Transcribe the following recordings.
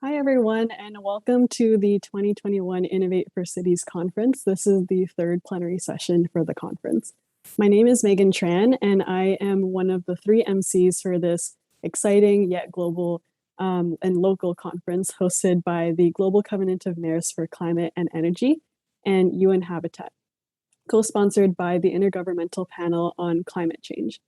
Hi, everyone, and welcome to the 2021 Innovate for Cities Conference. This is the third plenary session for the conference. My name is Megan Tran, and I am one of the three MCs for this exciting yet global and local conference hosted by the Global Covenant of Mayors for Climate and Energy and UN Habitat, co-sponsored by the Intergovernmental Panel on Climate Change.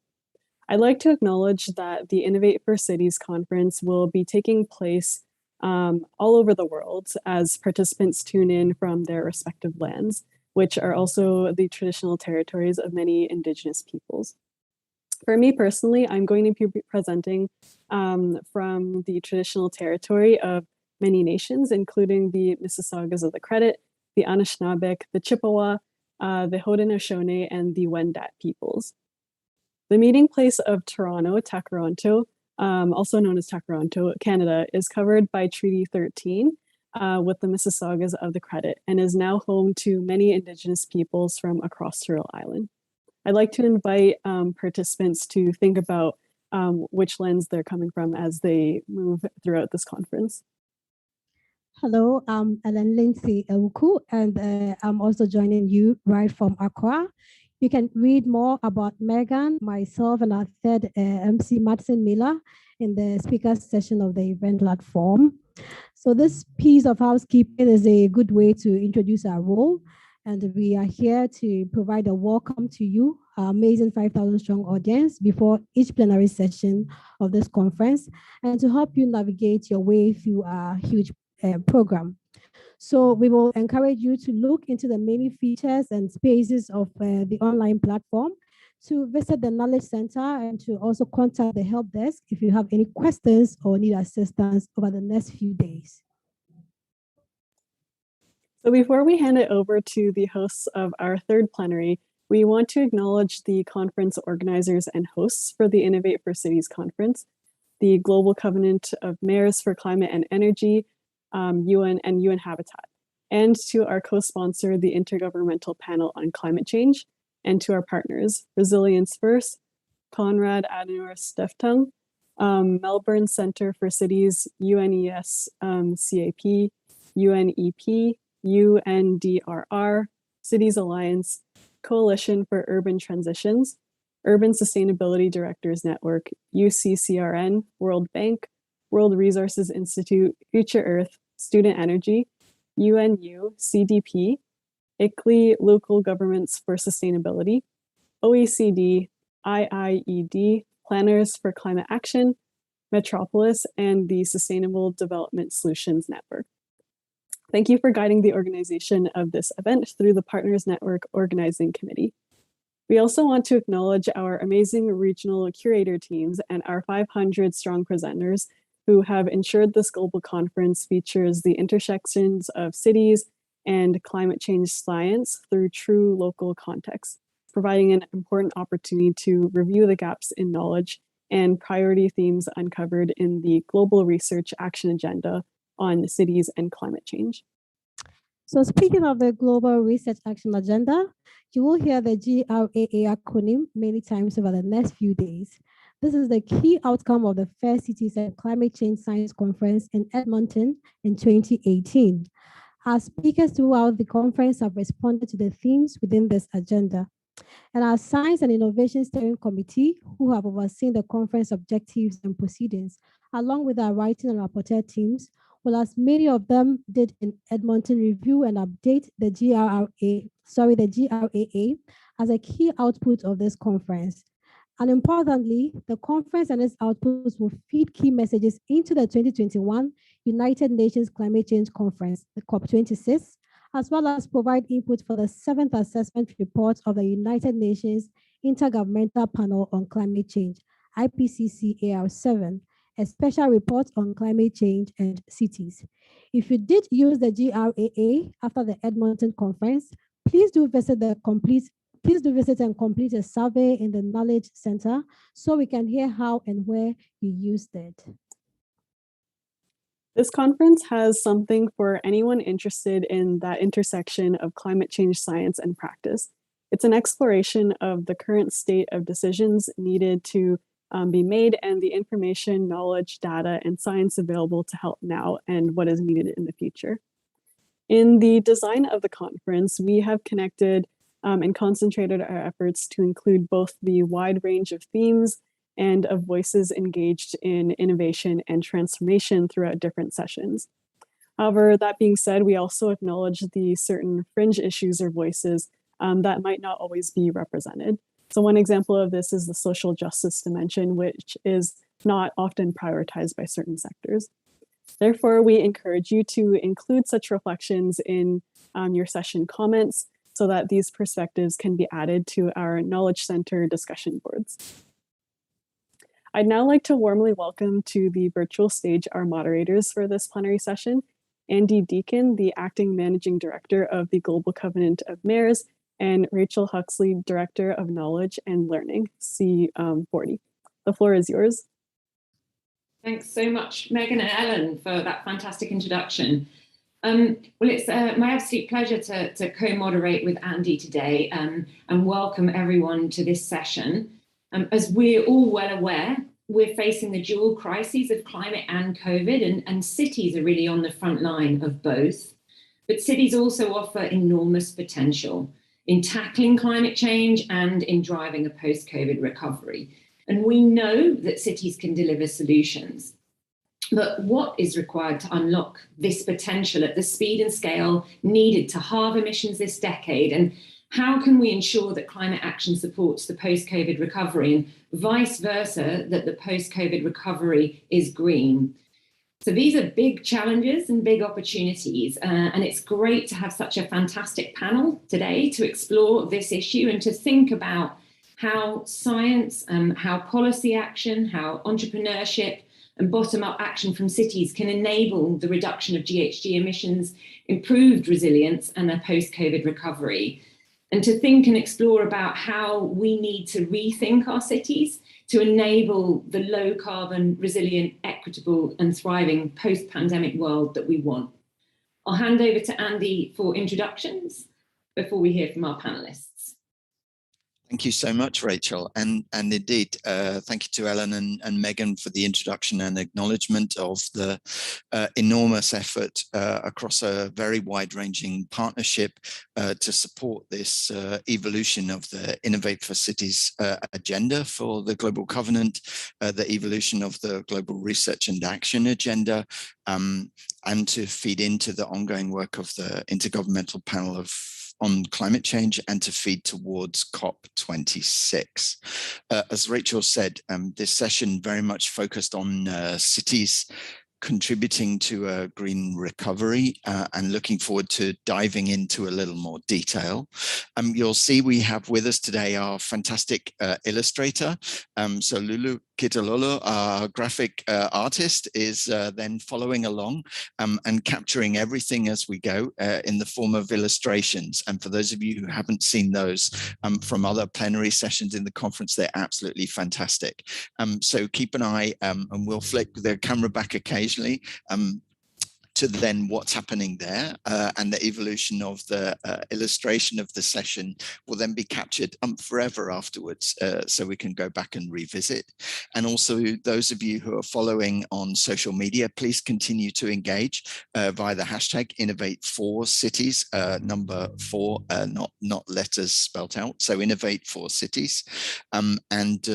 I'd like to acknowledge that the Innovate for Cities conference will be taking place all over the world as participants tune in from their respective lands, which are also the traditional territories of many Indigenous peoples. For me personally, I'm going to be presenting from the traditional territory of many nations, including the Mississaugas of the Credit, the Anishinaabeg, the Chippewa, the Haudenosaunee, and the Wendat peoples. The meeting place of Toronto, Takaronto, also known as Takaronto, Canada, is covered by Treaty 13, with the Mississaugas of the Credit and is now home to many Indigenous peoples from across Turtle Island. I'd like to invite participants to think about which lens they're coming from as they move throughout this conference. Hello, I'm Ellen Lindsay Ewuku, and I'm also joining you right from Accra. You can read more about Megan, myself, and our third MC, Madison Miller, in the speakers session of the event platform. So this piece of housekeeping is a good way to introduce our role. And we are here to provide a welcome to you, our amazing 5,000 strong audience, before each plenary session of this conference, and to help you navigate your way through our huge program. So we will encourage you to look into the many features and spaces of the online platform, to visit the Knowledge Center, and to also contact the help desk if you have any questions or need assistance over the next few days. So before we hand it over to the hosts of our third plenary, we want to acknowledge the conference organizers and hosts for the Innovate for Cities conference, the Global Covenant of Mayors for Climate and Energy, UN and UN Habitat, and to our co-sponsor, the Intergovernmental Panel on Climate Change, and to our partners, Resilience First, Conrad Adenauer Stiftung, Melbourne Center for Cities, UNES CAP, UNEP, UNDRR, Cities Alliance, Coalition for Urban Transitions, Urban Sustainability Directors Network, UCCRN, World Bank, World Resources Institute, Future Earth, Student Energy, UNU, CDP, ICLEI, Local Governments for Sustainability, OECD, IIED, Planners for Climate Action, Metropolis, and the Sustainable Development Solutions Network. Thank you for guiding the organization of this event through the Partners Network Organizing Committee. We also want to acknowledge our amazing regional curator teams and our 500 strong presenters who have ensured this global conference features the intersections of cities and climate change science through true local context, providing an important opportunity to review the gaps in knowledge and priority themes uncovered in the Global Research Action Agenda on cities and climate change. So speaking of the Global Research Action Agenda, you will hear the GRAA acronym many times over the next few days. This is the key outcome of the First Cities and Climate Change Science Conference in Edmonton in 2018. Our speakers throughout the conference have responded to the themes within this agenda. And our Science and Innovation Steering Committee, who have overseen the conference objectives and proceedings, along with our writing and rapporteur teams, will, as many of them did in Edmonton, review and update the GRAA as a key output of this conference. And importantly, the conference and its outputs will feed key messages into the 2021 United Nations Climate Change Conference, the COP26, as well as provide input for the 7th assessment report of the United Nations Intergovernmental Panel on Climate Change, IPCC AR7, a special report on climate change and cities. If you did use the GRAA after the Edmonton conference, please do visit and complete a survey in the Knowledge Center so we can hear how and where you used it. This conference has something for anyone interested in that intersection of climate change science and practice. It's an exploration of the current state of decisions needed to be made and the information, knowledge, data, and science available to help now and what is needed in the future. In the design of the conference, we have connected and concentrated our efforts to include both the wide range of themes and of voices engaged in innovation and transformation throughout different sessions. However, that being said, we also acknowledge the certain fringe issues or voices that might not always be represented. So one example of this is the social justice dimension, which is not often prioritized by certain sectors. Therefore, we encourage you to include such reflections in your session comments so that these perspectives can be added to our Knowledge Center discussion boards. I'd now like to warmly welcome to the virtual stage our moderators for this plenary session, Andy Deacon, the Acting Managing Director of the Global Covenant of Mayors, and Rachel Huxley, Director of Knowledge and Learning, C40. The floor is yours. Thanks so much, Megan and Ellen, for that fantastic introduction. Well, it's my absolute pleasure to co-moderate with Andy today and welcome everyone to this session. As we're all well aware, we're facing the dual crises of climate and COVID, and cities are really on the front line of both. But cities also offer enormous potential in tackling climate change and in driving a post-COVID recovery. And we know that cities can deliver solutions. But what is required to unlock this potential at the speed and scale needed to halve emissions this decade? And how can we ensure that climate action supports the post-COVID recovery and vice versa, that the post-COVID recovery is green? So these are big challenges and big opportunities. And it's great to have such a fantastic panel today to explore this issue and to think about how science, how policy action, how entrepreneurship, and bottom-up action from cities can enable the reduction of GHG emissions, improved resilience, and a post-COVID recovery. And to think and explore about how we need to rethink our cities to enable the low-carbon, resilient, equitable, and thriving post-pandemic world that we want. I'll hand over to Andy for introductions before we hear from our panelists. Thank you so much, Rachel. And indeed, thank you to Ellen and Megan for the introduction and acknowledgement of the enormous effort across a very wide-ranging partnership to support this evolution of the Innovate for Cities agenda for the Global Covenant, the evolution of the Global Research and Action agenda, and to feed into the ongoing work of the Intergovernmental Panel on climate change and to feed towards COP26. As Rachel said, this session very much focused on cities contributing to a green recovery and looking forward to diving into a little more detail. You'll see we have with us today our fantastic illustrator. So Lulu Kitalolo, our graphic artist, is then following along and capturing everything as we go in the form of illustrations. And for those of you who haven't seen those from other plenary sessions in the conference, they're absolutely fantastic. So keep an eye and we'll flick the camera back occasionally to then what's happening there, and the evolution of the illustration of the session will then be captured forever afterwards, so we can go back and revisit. And also those of you who are following on social media, please continue to engage via the hashtag Innovate4Cities, number 4, not letters spelt out, so Innovate4Cities, and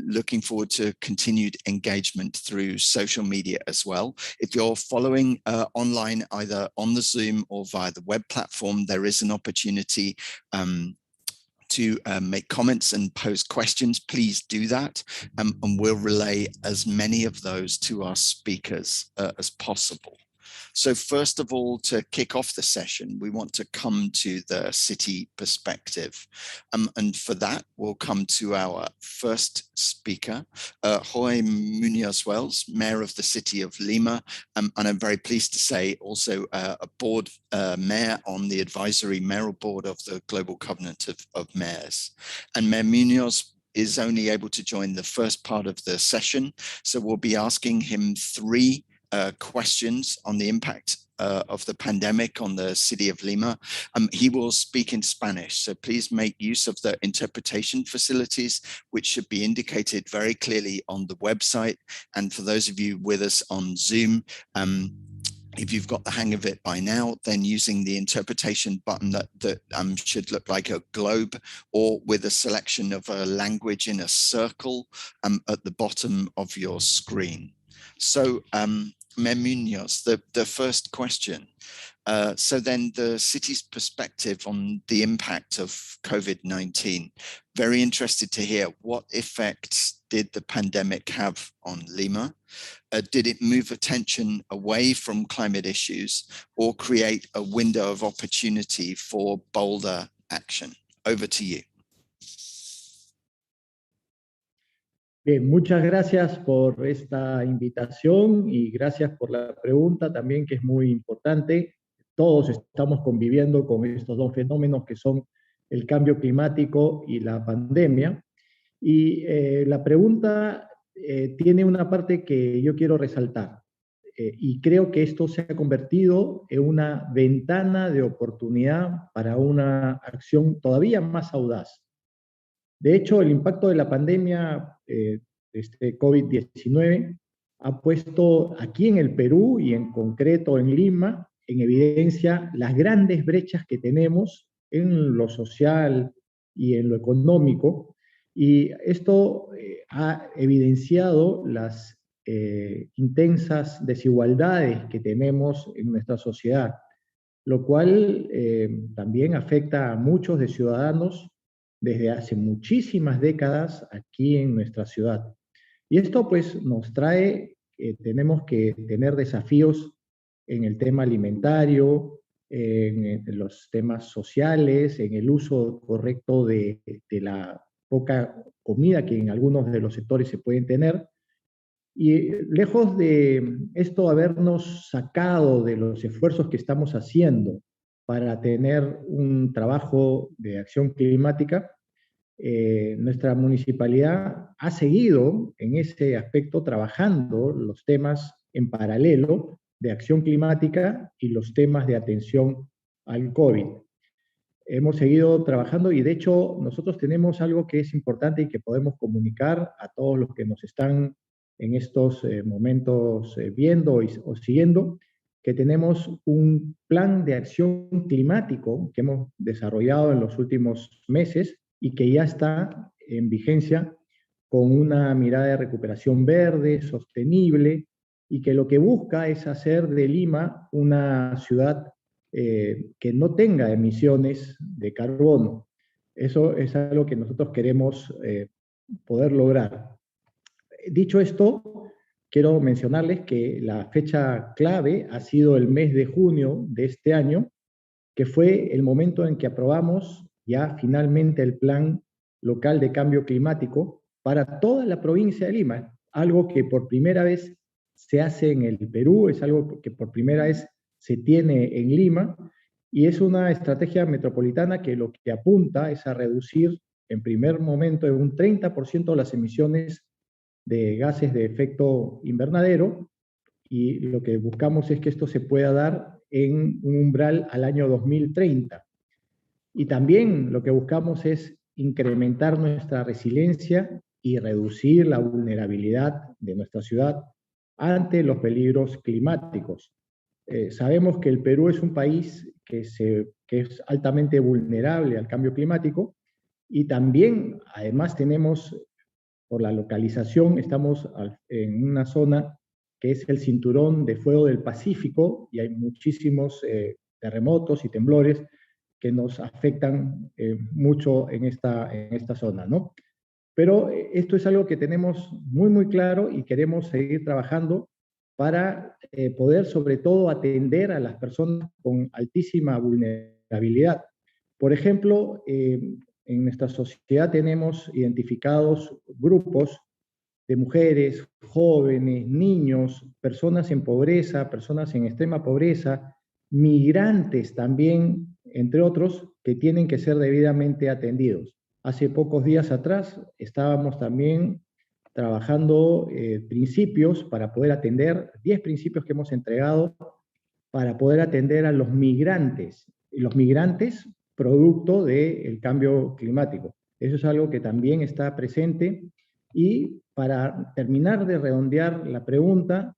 looking forward to continued engagement through social media as well. If you're following online, either on the Zoom or via the web platform, there is an opportunity to make comments and pose questions. Please do that, and we'll relay as many of those to our speakers as possible. So first of all, to kick off the session, we want to come to the city perspective. And for that, we'll come to our first speaker, Jorge Munoz-Wells, Mayor of the City of Lima. And I'm very pleased to say also a board mayor on the advisory mayoral board of the Global Covenant of Mayors. And Mayor Munoz is only able to join the first part of the session. So we'll be asking him 3 questions on the impact of the pandemic on the city of Lima. He will speak in Spanish, so please make use of the interpretation facilities, which should be indicated very clearly on the website. And for those of you with us on Zoom, if you've got the hang of it by now, then using the interpretation button that should look like a globe, or with a selection of a language in a circle at the bottom of your screen. So, Mayor Munoz, the first question. So then the city's perspective on the impact of COVID-19. Very interested to hear what effects did the pandemic have on Lima? Did it move attention away from climate issues or create a window of opportunity for bolder action? Over to you. Bien, muchas gracias por esta invitación y gracias por la pregunta también, que es muy importante. Todos estamos conviviendo con estos 2 fenómenos que son el cambio climático y la pandemia. Y la pregunta tiene una parte que yo quiero resaltar. y creo que esto se ha convertido en una ventana de oportunidad para una acción todavía más audaz. De hecho, el impacto de la pandemia COVID-19 ha puesto aquí en el Perú y en concreto en Lima en evidencia las grandes brechas que tenemos en lo social y en lo económico, y esto ha evidenciado las intensas desigualdades que tenemos en nuestra sociedad, lo cual también afecta a muchos de ciudadanos desde hace muchísimas décadas aquí en nuestra ciudad. Y esto pues nos trae, tenemos que tener desafíos en el tema alimentario, en los temas sociales, en el uso correcto de la poca comida que en algunos de los sectores se pueden tener. Y lejos de esto habernos sacado de los esfuerzos que estamos haciendo para tener un trabajo de acción climática, nuestra municipalidad ha seguido en ese aspecto trabajando los temas en paralelo de acción climática y los temas de atención al COVID. Hemos seguido trabajando y de hecho nosotros tenemos algo que es importante y que podemos comunicar a todos los que nos están en estos momentos viendo o siguiendo, que tenemos un plan de acción climático que hemos desarrollado en los últimos meses y que ya está en vigencia con una mirada de recuperación verde, sostenible, y que lo que busca es hacer de Lima una ciudad que no tenga emisiones de carbono. Eso es algo que nosotros queremos poder lograr. Dicho esto, quiero mencionarles que la fecha clave ha sido el mes de junio de este año, que fue el momento en que aprobamos ya finalmente el plan local de cambio climático para toda la provincia de Lima, algo que por primera vez se hace en el Perú, es algo que por primera vez se tiene en Lima, y es una estrategia metropolitana que lo que apunta es a reducir en primer momento en un 30% las emisiones de gases de efecto invernadero, y lo que buscamos es que esto se pueda dar en un umbral al año 2030. Y también lo que buscamos es incrementar nuestra resiliencia y reducir la vulnerabilidad de nuestra ciudad ante los peligros climáticos. Sabemos que el Perú es un país que es altamente vulnerable al cambio climático, y también además tenemos, por la localización, estamos en una zona que es el cinturón de fuego del Pacífico, y hay muchísimos terremotos y temblores que nos afectan mucho en esta zona, ¿no? Pero esto es algo que tenemos muy, muy claro y queremos seguir trabajando para poder sobre todo atender a las personas con altísima vulnerabilidad. Por ejemplo, en nuestra sociedad tenemos identificados grupos de mujeres, jóvenes, niños, personas en pobreza, personas en extrema pobreza, migrantes también, entre otros, que tienen que ser debidamente atendidos. Hace pocos días atrás estábamos también trabajando principios para poder atender, 10 principios que hemos entregado para poder atender a los migrantes producto del cambio climático. Eso es algo que también está presente. Y para terminar de redondear la pregunta,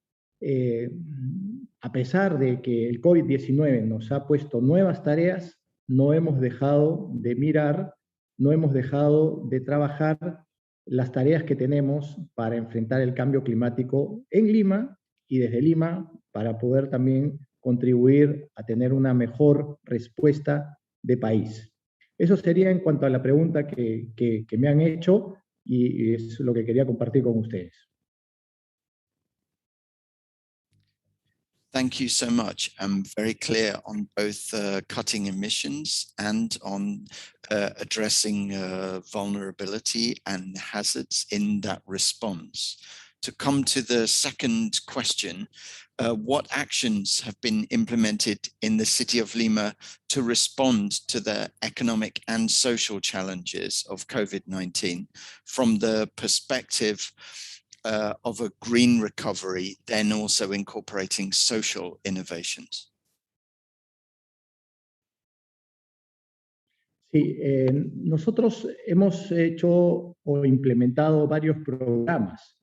a pesar de que el COVID-19 nos ha puesto nuevas tareas, no hemos dejado de mirar, no hemos dejado de trabajar las tareas que tenemos para enfrentar el cambio climático en Lima y desde Lima para poder también contribuir a tener una mejor respuesta de país. Eso sería en cuanto a la pregunta que me han hecho, y es lo que quería compartir con ustedes. Thank you so much. I'm very clear on both cutting emissions and on addressing vulnerability and hazards in that response. To come to the second question, what actions have been implemented in the city of Lima to respond to the economic and social challenges of COVID-19 from the perspective of a green recovery, then also incorporating social innovations? Sí, nosotros hemos hecho o implementado varios programas.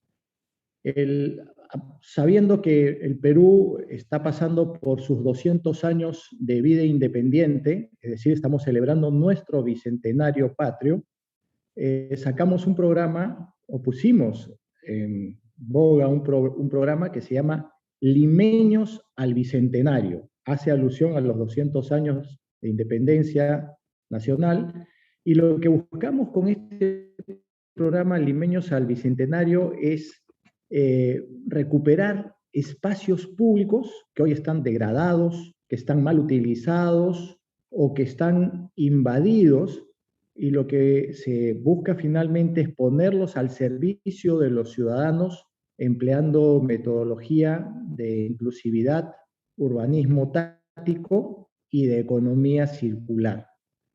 Sabiendo que el Perú está pasando por sus 200 años de vida independiente, es decir, estamos celebrando nuestro bicentenario patrio, sacamos un programa, o pusimos en boga un programa que se llama Limeños al Bicentenario. Hace alusión a los 200 años de independencia nacional, y lo que buscamos con este programa Limeños al Bicentenario es recuperar espacios públicos que hoy están degradados, que están mal utilizados o que están invadidos, y lo que se busca finalmente es ponerlos al servicio de los ciudadanos empleando metodología de inclusividad, urbanismo táctico y de economía circular.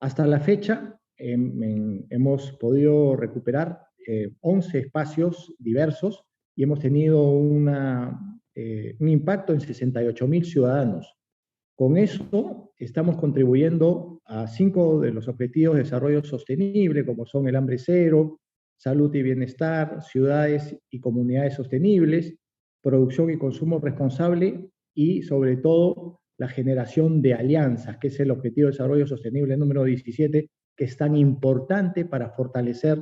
Hasta la fecha hemos podido recuperar 11 espacios diversos y hemos tenido un impacto en 68.000 ciudadanos. Con eso estamos contribuyendo a 5 de los objetivos de desarrollo sostenible, como son el hambre cero, salud y bienestar, ciudades y comunidades sostenibles, producción y consumo responsable y, sobre todo, la generación de alianzas, que es el objetivo de desarrollo sostenible número 17, que es tan importante para fortalecer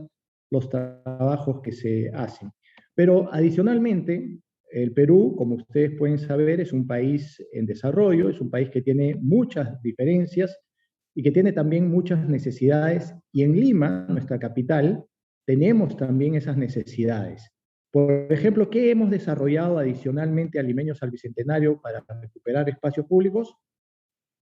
los trabajos que se hacen. Pero adicionalmente, el Perú, como ustedes pueden saber, es un país en desarrollo, es un país que tiene muchas diferencias y que tiene también muchas necesidades. Y en Lima, nuestra capital, tenemos también esas necesidades. Por ejemplo, ¿qué hemos desarrollado adicionalmente a Limeños al Bicentenario para recuperar espacios públicos?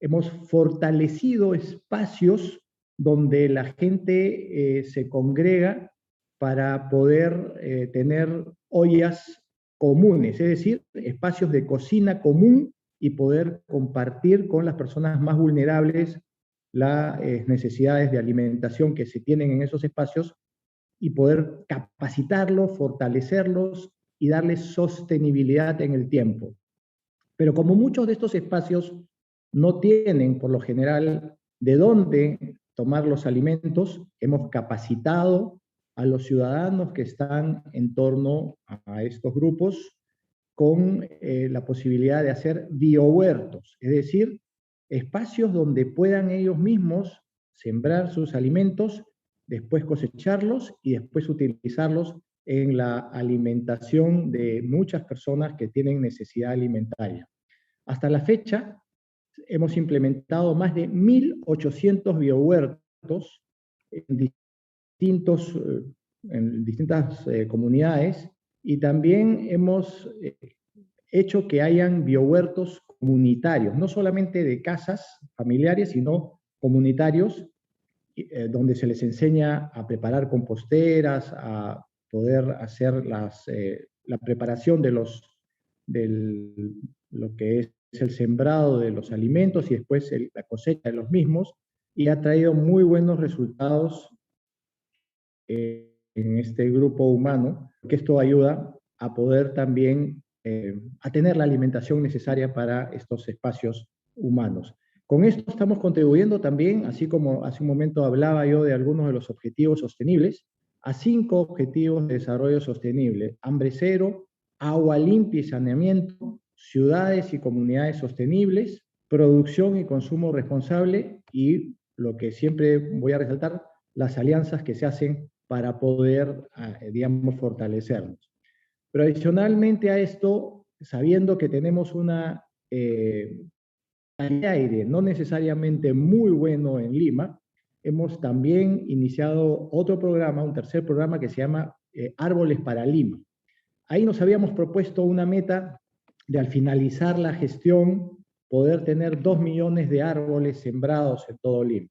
Hemos fortalecido espacios donde la gente se congrega para poder tener ollas comunes, es decir, espacios de cocina común y poder compartir con las personas más vulnerables las necesidades de alimentación que se tienen en esos espacios y poder capacitarlos, fortalecerlos y darles sostenibilidad en el tiempo. Pero como muchos de estos espacios no tienen, por lo general, de dónde tomar los alimentos, hemos capacitado a los ciudadanos que están en torno a estos grupos con la posibilidad de hacer biohuertos, es decir, espacios donde puedan ellos mismos sembrar sus alimentos, después cosecharlos y después utilizarlos en la alimentación de muchas personas que tienen necesidad alimentaria. Hasta la fecha, hemos implementado más de 1.800 biohuertos en distintas comunidades, y también hemos hecho que hayan biohuertos comunitarios, no solamente de casas familiares, sino comunitarios, donde se les enseña a preparar composteras, a poder hacer la preparación de lo que es el sembrado de los alimentos y después la cosecha de los mismos, y ha traído muy buenos resultados en este grupo humano, que esto ayuda a poder también a tener la alimentación necesaria para estos espacios humanos. Con esto estamos contribuyendo también, así como hace un momento hablaba yo de algunos de los objetivos sostenibles, a 5 objetivos de desarrollo sostenible: hambre cero, agua limpia y saneamiento, ciudades y comunidades sostenibles, producción y consumo responsable, y lo que siempre voy a resaltar, las alianzas que se hacen para poder, digamos, fortalecernos. Pero adicionalmente a esto, sabiendo que tenemos una calidad de aire no necesariamente muy bueno en Lima, hemos también iniciado otro programa, un tercer programa que se llama Árboles para Lima. Ahí nos habíamos propuesto una meta de, al finalizar la gestión, poder tener 2 millones de árboles sembrados en todo Lima.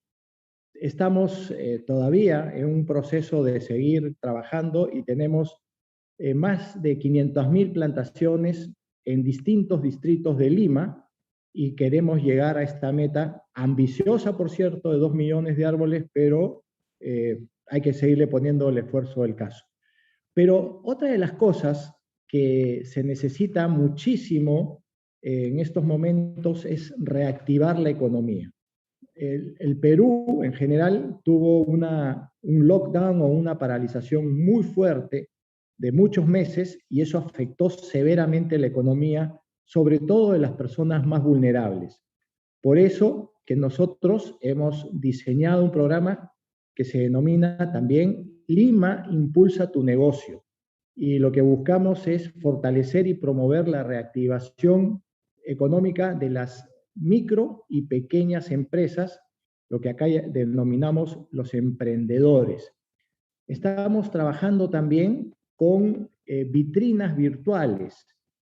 Estamos todavía en un proceso de seguir trabajando y tenemos más de 500.000 plantaciones en distintos distritos de Lima, y queremos llegar a esta meta ambiciosa, por cierto, de 2 millones de árboles, pero hay que seguirle poniendo el esfuerzo del caso. Pero otra de las cosas que se necesita muchísimo en estos momentos es reactivar la economía. El Perú en general tuvo un lockdown o una paralización muy fuerte de muchos meses y eso afectó severamente la economía, sobre todo de las personas más vulnerables. Por eso que nosotros hemos diseñado un programa que se denomina también Lima Impulsa tu Negocio. Y lo que buscamos es fortalecer y promover la reactivación económica de las micro y pequeñas empresas, lo que acá denominamos los emprendedores. Estamos trabajando también con vitrinas virtuales.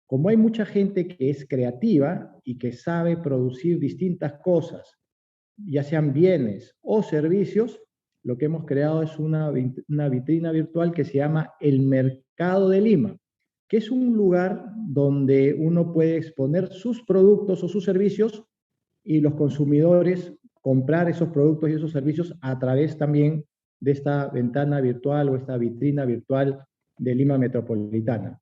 Como hay mucha gente que es creativa y que sabe producir distintas cosas, ya sean bienes o servicios, lo que hemos creado es una vitrina virtual que se llama el Mercado de Lima, que es un lugar donde uno puede exponer sus productos o sus servicios y los consumidores comprar esos productos y esos servicios a través también de esta ventana virtual o esta vitrina virtual de Lima Metropolitana.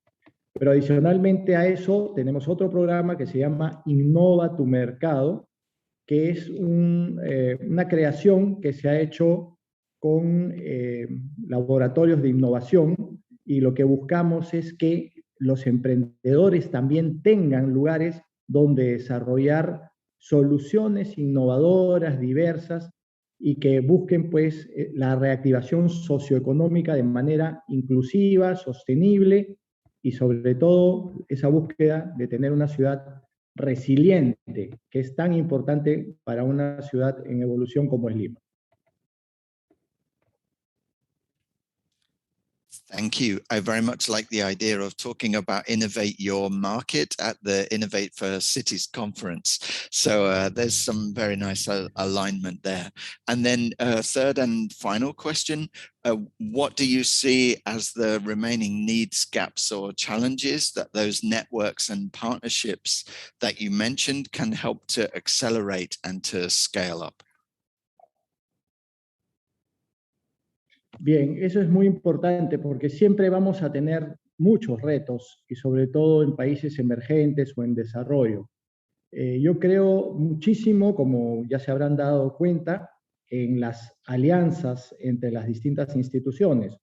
Pero adicionalmente a eso tenemos otro programa que se llama Innova tu Mercado, que es una creación que se ha hecho con laboratorios de innovación y lo que buscamos es que los emprendedores también tengan lugares donde desarrollar soluciones innovadoras, diversas, y que busquen pues la reactivación socioeconómica de manera inclusiva, sostenible y sobre todo esa búsqueda de tener una ciudad resiliente, que es tan importante para una ciudad en evolución como es Lima. Thank you. I very much like the idea of talking about innovate your market at the Innovate for Cities conference. So there's some very nice alignment there. And then third and final question, what do you see as the remaining needs, gaps or challenges that those networks and partnerships that you mentioned can help to accelerate and to scale up? Bien, eso es muy importante porque siempre vamos a tener muchos retos y sobre todo en países emergentes o en desarrollo. Yo creo muchísimo, como ya se habrán dado cuenta, en las alianzas entre las distintas instituciones,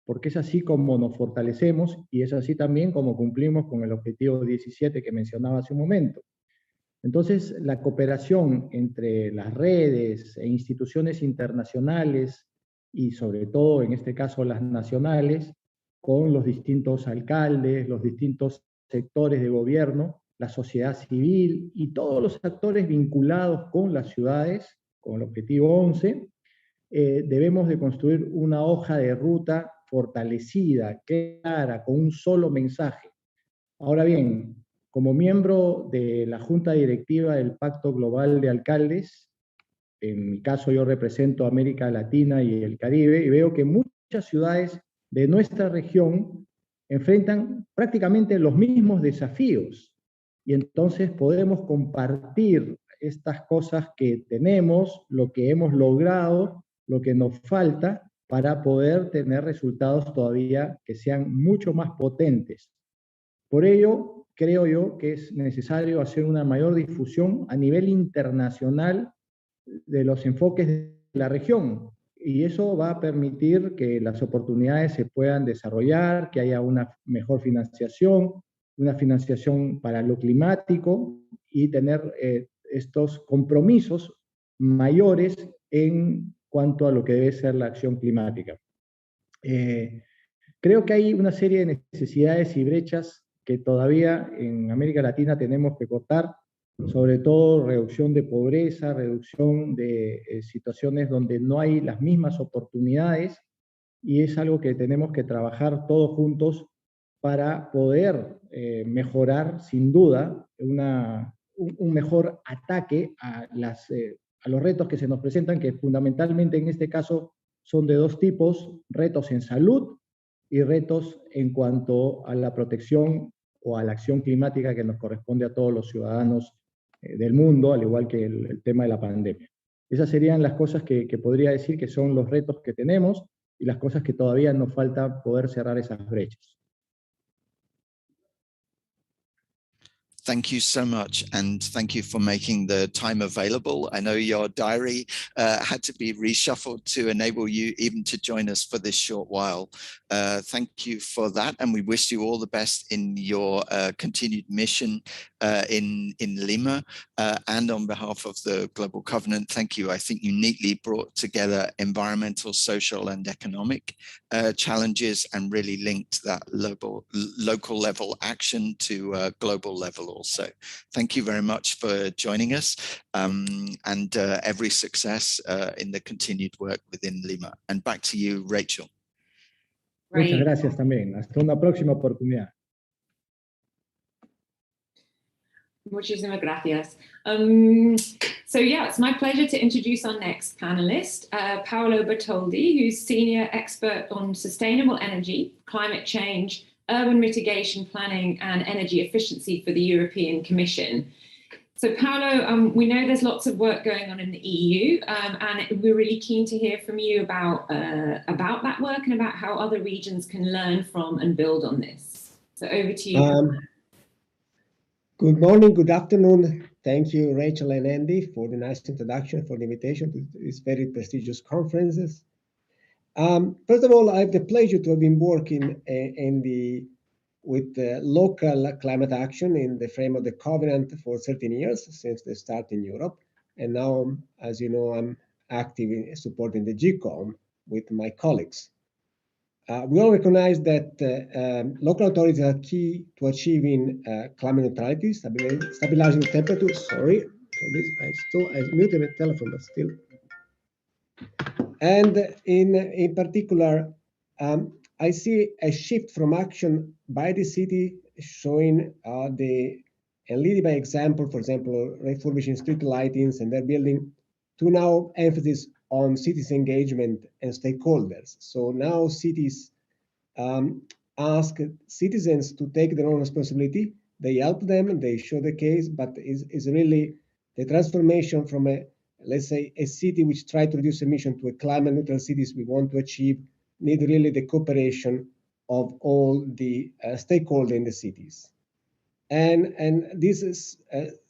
porque es así como nos fortalecemos y es así también como cumplimos con el objetivo 17 que mencionaba hace un momento. Entonces, la cooperación entre las redes e instituciones internacionales y sobre todo, en este caso, las nacionales, con los distintos alcaldes, los distintos sectores de gobierno, la sociedad civil y todos los actores vinculados con las ciudades, con el objetivo 11, debemos de construir una hoja de ruta fortalecida, clara, con un solo mensaje. Ahora bien, como miembro de la Junta Directiva del Pacto Global de Alcaldes, en mi caso yo represento América Latina y el Caribe, y veo que muchas ciudades de nuestra región enfrentan prácticamente los mismos desafíos. Y entonces podemos compartir estas cosas que tenemos, lo que hemos logrado, lo que nos falta, para poder tener resultados todavía que sean mucho más potentes. Por ello, creo yo que es necesario hacer una mayor difusión a nivel internacional de los enfoques de la región. Y eso va a permitir que las oportunidades se puedan desarrollar, que haya una mejor financiación, una financiación para lo climático y tener estos compromisos mayores en cuanto a lo que debe ser la acción climática. Creo que hay una serie de necesidades y brechas que todavía en América Latina tenemos que cortar, sobre todo reducción de pobreza, reducción de situaciones donde no hay las mismas oportunidades, y es algo que tenemos que trabajar todos juntos para poder mejorar, sin duda, un mejor ataque a los retos que se nos presentan, que fundamentalmente en este caso son de dos tipos: retos en salud y retos en cuanto a la protección o a la acción climática que nos corresponde a todos los ciudadanos del mundo, al igual que el tema de la pandemia. Esas serían las cosas que podría decir que son los retos que tenemos, y las cosas que todavía nos falta poder cerrar esas brechas. Thank you so much, and thank you for making the time available. I know your diary had to be reshuffled to enable you even to join us for this short while. Thank you for that, and we wish you all the best in your continued mission in Lima. And on behalf of the Global Covenant, thank you. I think you neatly brought together environmental, social, and economic challenges and really linked that local level action to global level also. Thank you very much for joining us, and every success in the continued work within Lima. And back to you, Rachel. Muchas gracias también. Hasta una próxima oportunidad. Muchísimas gracias. So yeah, it's my pleasure to introduce our next panelist, Paolo Bertoldi, who's Senior Expert on Sustainable Energy, Climate Change, Urban Mitigation Planning and Energy Efficiency for the European Commission. So Paolo, we know there's lots of work going on in the EU, and we're really keen to hear from you about that work and about how other regions can learn from and build on this. So over to you. Good morning, good afternoon. Thank you, Rachel and Andy, for the nice introduction, for the invitation to these very prestigious conferences. First of all, I have the pleasure to have been working with local climate action in the frame of the Covenant for 13 years, since the start in Europe. And now, as you know, I'm active in supporting the GCOM with my colleagues. We all recognize that local authorities are key to achieving climate neutrality, stabilizing the temperature. Sorry for this, I muted the telephone, but still. And in particular, I see a shift from action by the city, showing and leading by example, for example, refurbishing street lightings and their building, to now emphasis on citizen engagement and stakeholders. So now cities ask citizens to take their own responsibility. They help them, they show the case, but is really the transformation from let's say, a city which tried to reduce emission to a climate neutral cities we want to achieve, need really the cooperation of all the stakeholders in the cities. And this is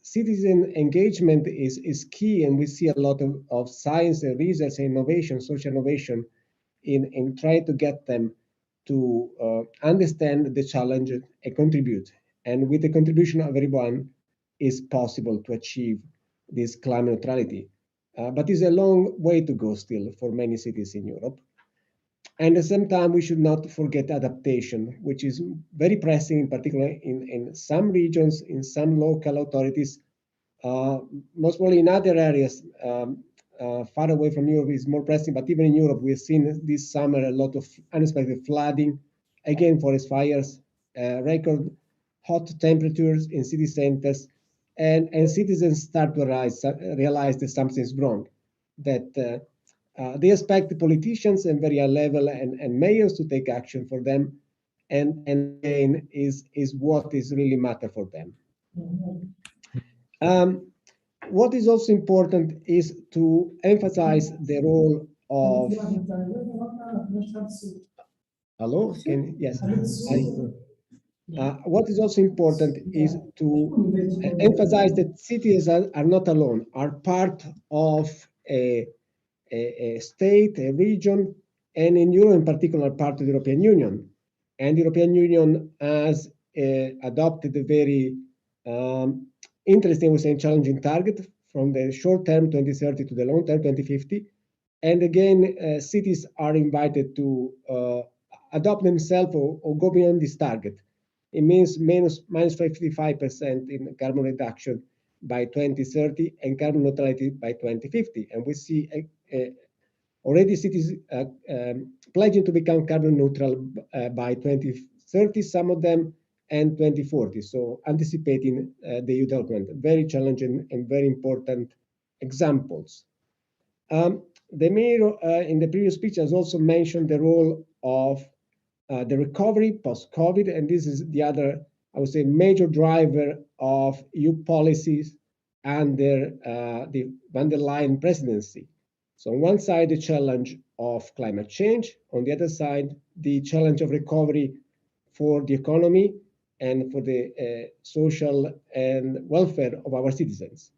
citizen engagement is key, and we see a lot of science and research and innovation, social innovation, in trying to get them to understand the challenge and contribute. And with the contribution of everyone, is possible to achieve this climate neutrality. But it's a long way to go still for many cities in Europe. And at the same time, we should not forget adaptation, which is very pressing, in particular in some regions, in some local authorities, most probably in other areas far away from Europe is more pressing, but even in Europe, we've seen this summer a lot of unexpected flooding, again, forest fires, record hot temperatures in city centers, and citizens start to realize that something's wrong, that they expect the politicians and very high level and mayors to take action for them, and again is what is really matter for them. What is also important is to emphasize the role of. Hello? Yes. What is also important is to emphasize that cities are not alone, are part of a state, a region, and in Europe in particular, part of the European Union. And the European Union has adopted a very interesting, we say, challenging target from the short term 2030 to the long term 2050. And again, cities are invited to adopt themselves or go beyond this target. It means minus 55% in carbon reduction by 2030 and carbon neutrality by 2050. And we see already cities pledging to become carbon neutral by 2030, some of them, and 2040. So anticipating the EU development, very challenging and very important examples. The mayor in the previous speech has also mentioned the role of the recovery post-COVID, and this is the other, I would say, major driver of EU policies under the van der Leyen presidency. So on one side, the challenge of climate change. On the other side, the challenge of recovery for the economy and for the social and welfare of our citizens.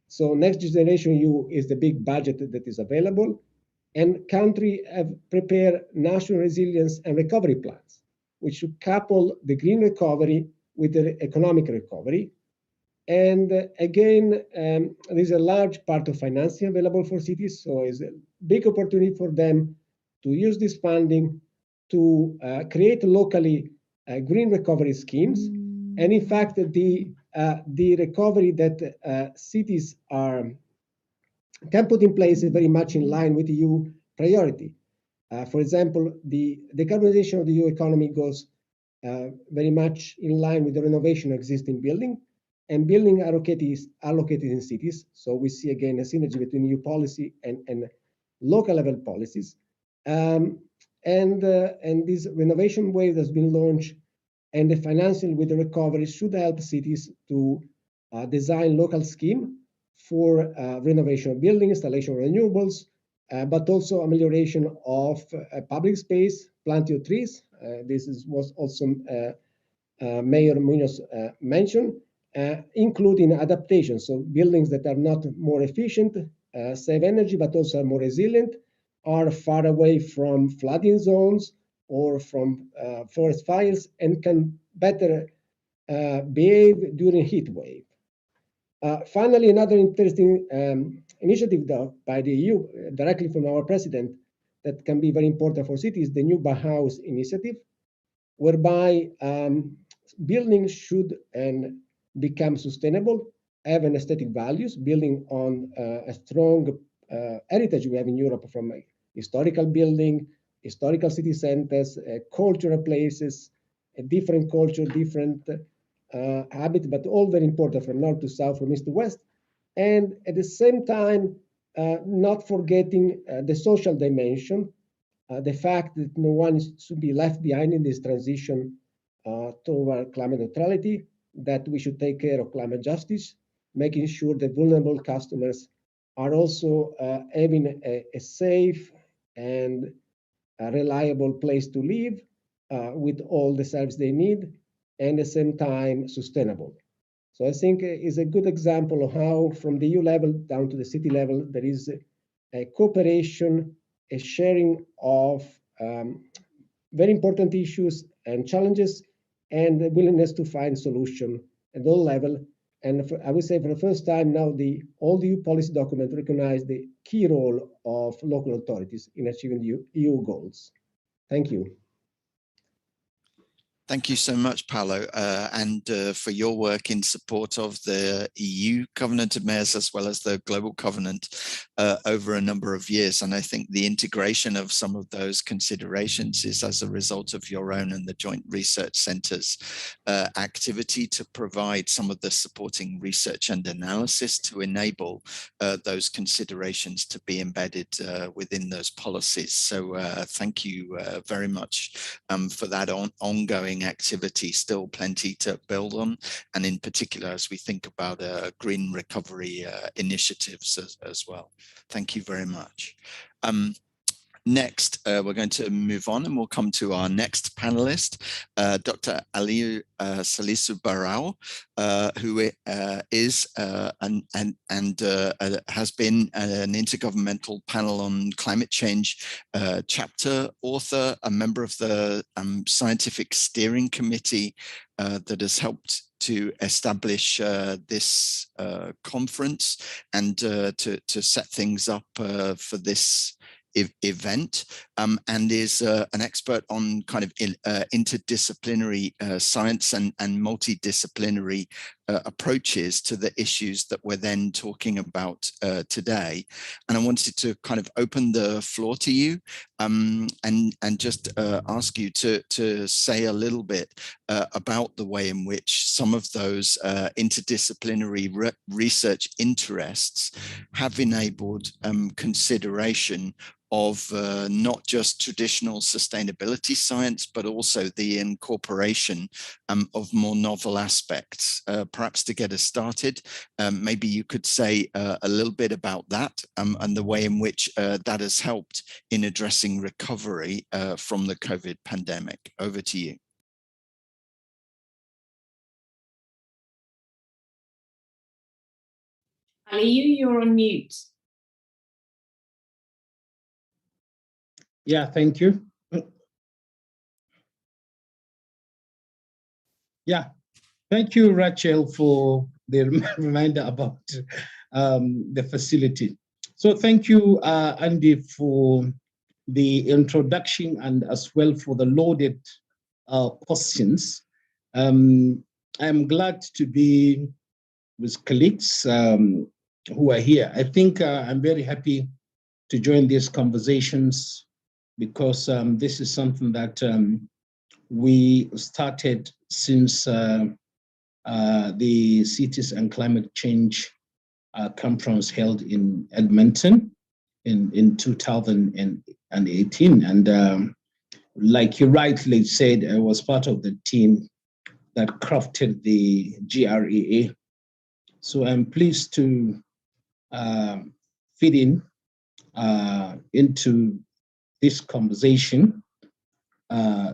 So Next Generation EU is the big budget that is available, and countries have prepared national resilience and recovery plans, which should couple the green recovery with the economic recovery. And again, there's a large part of financing available for cities, so it's a big opportunity for them to use this funding to create locally green recovery schemes. And in fact, the recovery that cities can put in place is very much in line with EU priority. For example, the decarbonization of the EU economy goes very much in line with the renovation of existing building, and building are located in cities. So we see again a synergy between EU policy and local level policies. And this renovation wave that's been launched and the financing with the recovery should help cities to design local scheme for renovation of building, installation of renewables, but also amelioration of public space, planting of trees. Was also Mayor Munoz mentioned, including adaptation. So buildings that are not more efficient, save energy, but also are more resilient, are far away from flooding zones or from forest fires, and can better behave during heat wave. Finally, another interesting initiative by the EU, directly from our president, that can be very important for cities, the new Bauhaus initiative, whereby buildings should become sustainable, have an aesthetic values, building on a strong heritage we have in Europe from historical building, historical city centers, cultural places, a different culture, different habit, but all very important from north to south, from east to west. And at the same time, not forgetting the social dimension, the fact that no one should be left behind in this transition toward climate neutrality, that we should take care of climate justice, making sure that vulnerable customers are also having a safe and a reliable place to live with all the service they need, and at the same time sustainable. So I think it's a good example of how from the EU level down to the city level, there is a cooperation, a sharing of very important issues and challenges, and the willingness to find solution at all level. And I would say for the first time now, all the EU policy documents recognize the key role of local authorities in achieving the EU goals. Thank you. Thank you so much, Paolo, and for your work in support of the EU Covenant of Mayors as well as the Global Covenant over a number of years. And I think the integration of some of those considerations is as a result of your own and the Joint Research Centre's activity to provide some of the supporting research and analysis to enable those considerations to be embedded within those policies. So thank you very much for that ongoing activity, still plenty to build on, and in particular as we think about green recovery initiatives as well. Thank you very much. Next, we're going to move on and we'll come to our next panelist, Dr. Aliou Salisu Barao, who is and has been an Intergovernmental Panel on Climate Change chapter author, a member of the Scientific Steering Committee that has helped to establish this conference and to set things up for this event, and is an expert on kind of interdisciplinary science and multidisciplinary approaches to the issues that we're then talking about today. And I wanted to kind of open the floor to you and just ask you to say a little bit about the way in which some of those interdisciplinary research interests have enabled consideration of not just traditional sustainability science, but also the incorporation of more novel aspects. Perhaps to get us started, maybe you could say a little bit about that and the way in which that has helped in addressing recovery from the COVID pandemic. Over to you. Ali, you're on mute. Yeah, thank you. Yeah, thank you, Rachel, for the reminder about the facility. So thank you, Andy, for the introduction and as well for the loaded questions. I'm glad to be with colleagues who are here. I think I'm very happy to join these conversations because this is something that we started since the Cities and Climate Change conference held in Edmonton in 2018. And like you rightly said, I was part of the team that crafted the GREA. So I'm pleased to fit in into this conversation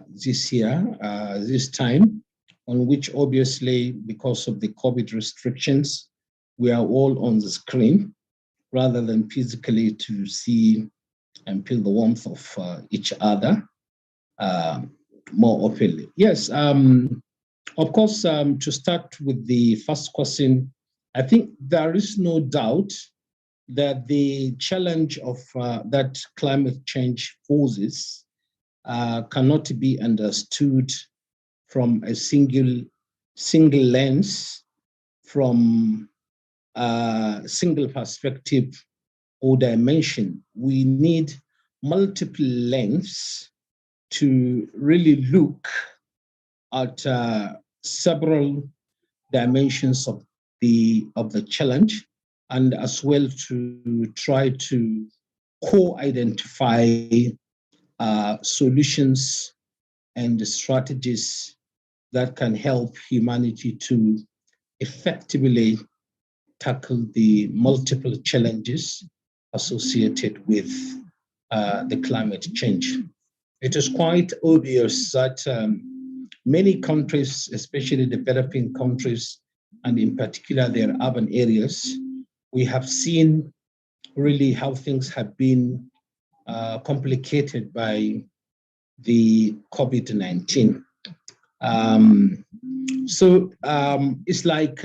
this year, this time, on which obviously, because of the COVID restrictions, we are all on the screen rather than physically to see and feel the warmth of each other more openly. Yes, of course, to start with the first question, I think there is no doubt that the challenge of that climate change poses cannot be understood from a single lens, from a single perspective or dimension. We need multiple lenses to really look at several dimensions of the challenge, and as well to try to co-identify solutions and strategies that can help humanity to effectively tackle the multiple challenges associated with the climate change. It is quite obvious that many countries, especially developing countries, and in particular their urban areas, we have seen really how things have been complicated by the COVID-19. It's like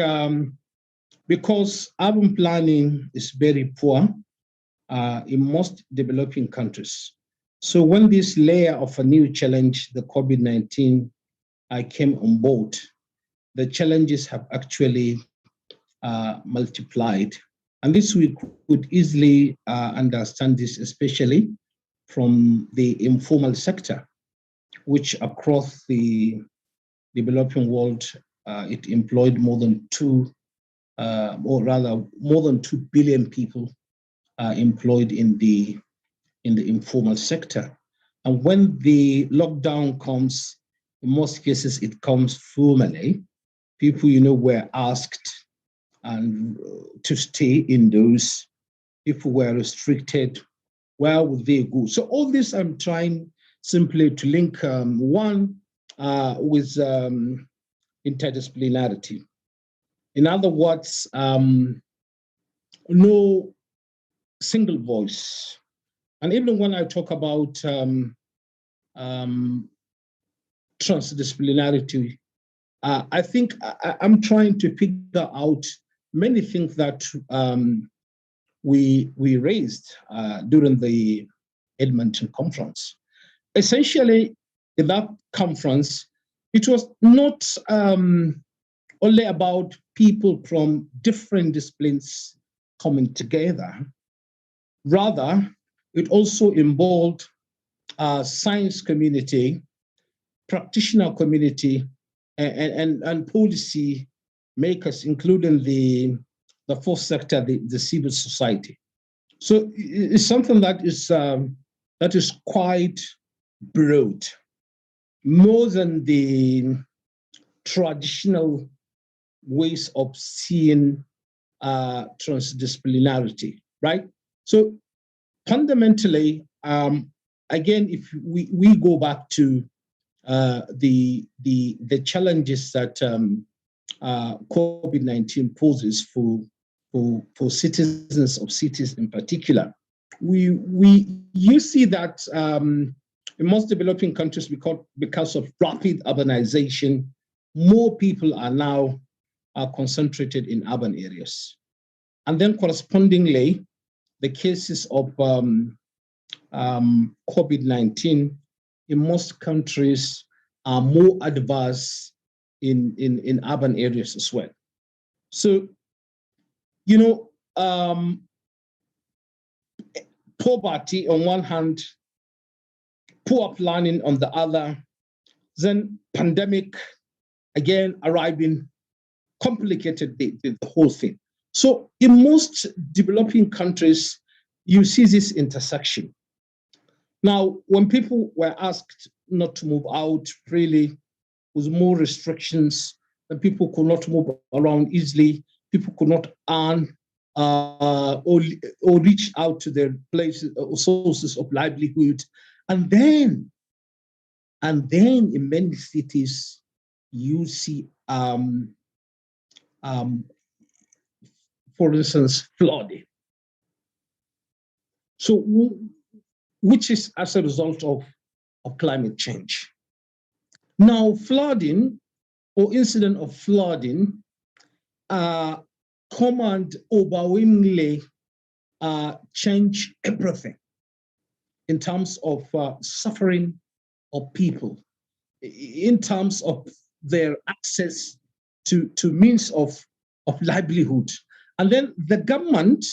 because urban planning is very poor in most developing countries. So when this layer of a new challenge, the COVID-19, came on board, the challenges have actually multiplied. And this we could easily understand this, especially from the informal sector, which across the developing world, it employed more than 2 billion people employed in the informal sector. And when the lockdown comes, in most cases, it comes formally. People, were asked to stay indoors. People were restricted. Where would they go? So all this, I'm trying simply to link one with interdisciplinarity. In other words, no single voice. And even when I talk about transdisciplinarity, I think I'm trying to figure out many things that we raised during the Edmonton conference. Essentially, in that conference, it was not only about people from different disciplines coming together. Rather, it also involved science community, practitioner community, and policy makers, including the fourth sector, the civil society. So it's something that is quite broad, more than the traditional ways of seeing transdisciplinarity, right? So fundamentally, again, if we go back to the challenges that COVID-19 poses for citizens of cities in particular, you see that in most developing countries, because of rapid urbanization, more people are now concentrated in urban areas. And then correspondingly, the cases of COVID-19 in most countries are more adverse in urban areas as well. So, you know, poverty on one hand, poor planning on the other, then pandemic again arriving, complicated the whole thing. So in most developing countries, you see this intersection. Now, when people were asked not to move out freely, with more restrictions, and people could not move around easily, people could not earn or reach out to their places or sources of livelihood. And then in many cities, you see, for instance, flooding. So, which is as a result of climate change. Now, flooding or incident of flooding command overwhelmingly change everything in terms of suffering of people, in terms of their access to means of livelihood. And then the government,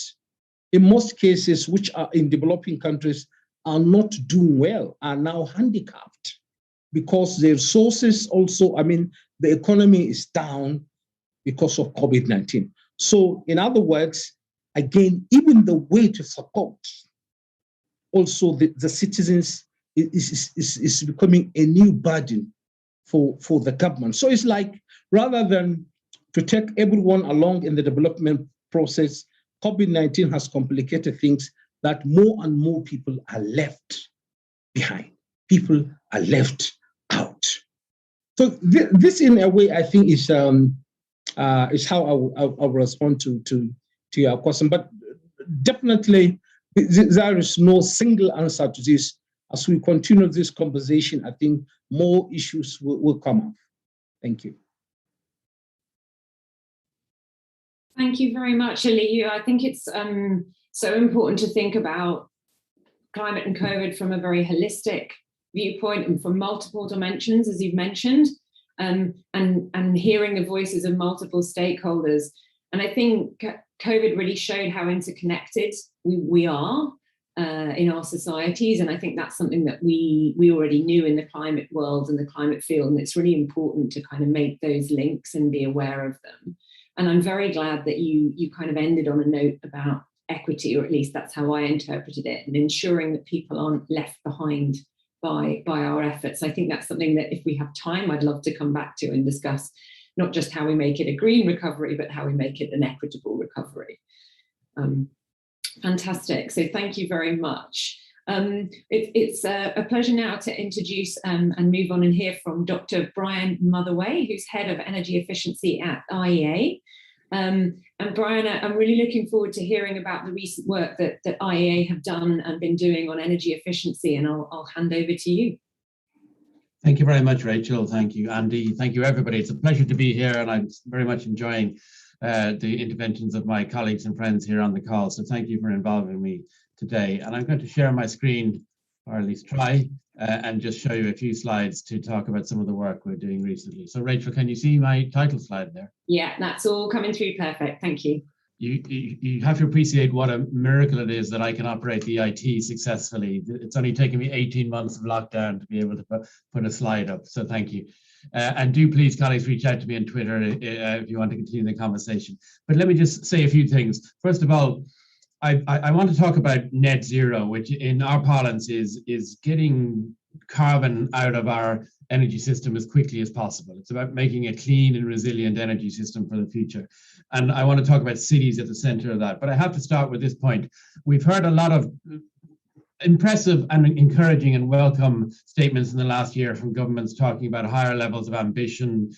in most cases, which are in developing countries, are not doing well, are now handicapped because their sources also, I mean, the economy is down because of COVID-19. So in other words, again, even the way to support also the citizens is becoming a new burden for the government. So it's like, rather than to take everyone along in the development process, COVID-19 has complicated things that more and more people are left behind. People are left out. So this, in a way, I think is how I will respond to your question. But definitely, there is no single answer to this. As we continue this conversation, I think more issues will come up. Thank you. Thank you very much, Aliyu. I think it's so important to think about climate and COVID from a very holistic viewpoint and from multiple dimensions, as you've mentioned, and hearing the voices of multiple stakeholders. And I think COVID really showed how interconnected we are in our societies. And I think that's something that we already knew in the climate world and the climate field. And it's really important to kind of make those links and be aware of them. And I'm very glad that you kind of ended on a note about equity, or at least that's how I interpreted it, and ensuring that people aren't left behind by our efforts. I think that's something that if we have time, I'd love to come back to and discuss, not just how we make it a green recovery, but how we make it an equitable recovery. Fantastic. So thank you very much. It's a pleasure now to introduce and move on and hear from Dr. Brian Motherway, who's Head of Energy Efficiency at IEA. And Brian, I'm really looking forward to hearing about the recent work that IEA have done and been doing on energy efficiency, and I'll hand over to you. Thank you very much, Rachel. Thank you, Andy. Thank you, everybody. It's a pleasure to be here, and I'm very much enjoying the interventions of my colleagues and friends here on the call. So thank you for involving me today. And I'm going to share my screen, or at least try, and just show you a few slides to talk about some of the work we're doing recently. So Rachel, can you see my title slide there? Yeah, that's all coming through perfect. Thank you. You have to appreciate what a miracle it is that I can operate the IT successfully. It's only taken me 18 months of lockdown to be able to put a slide up. So thank you. And do please, colleagues, reach out to me on Twitter if you want to continue the conversation. But let me just say a few things. First of all, I want to talk about net zero, which in our parlance is getting carbon out of our energy system as quickly as possible. It's about making a clean and resilient energy system for the future. And I want to talk about cities at the center of that. But I have to start with this point. We've heard a lot of impressive and encouraging and welcome statements in the last year from governments talking about higher levels of ambition,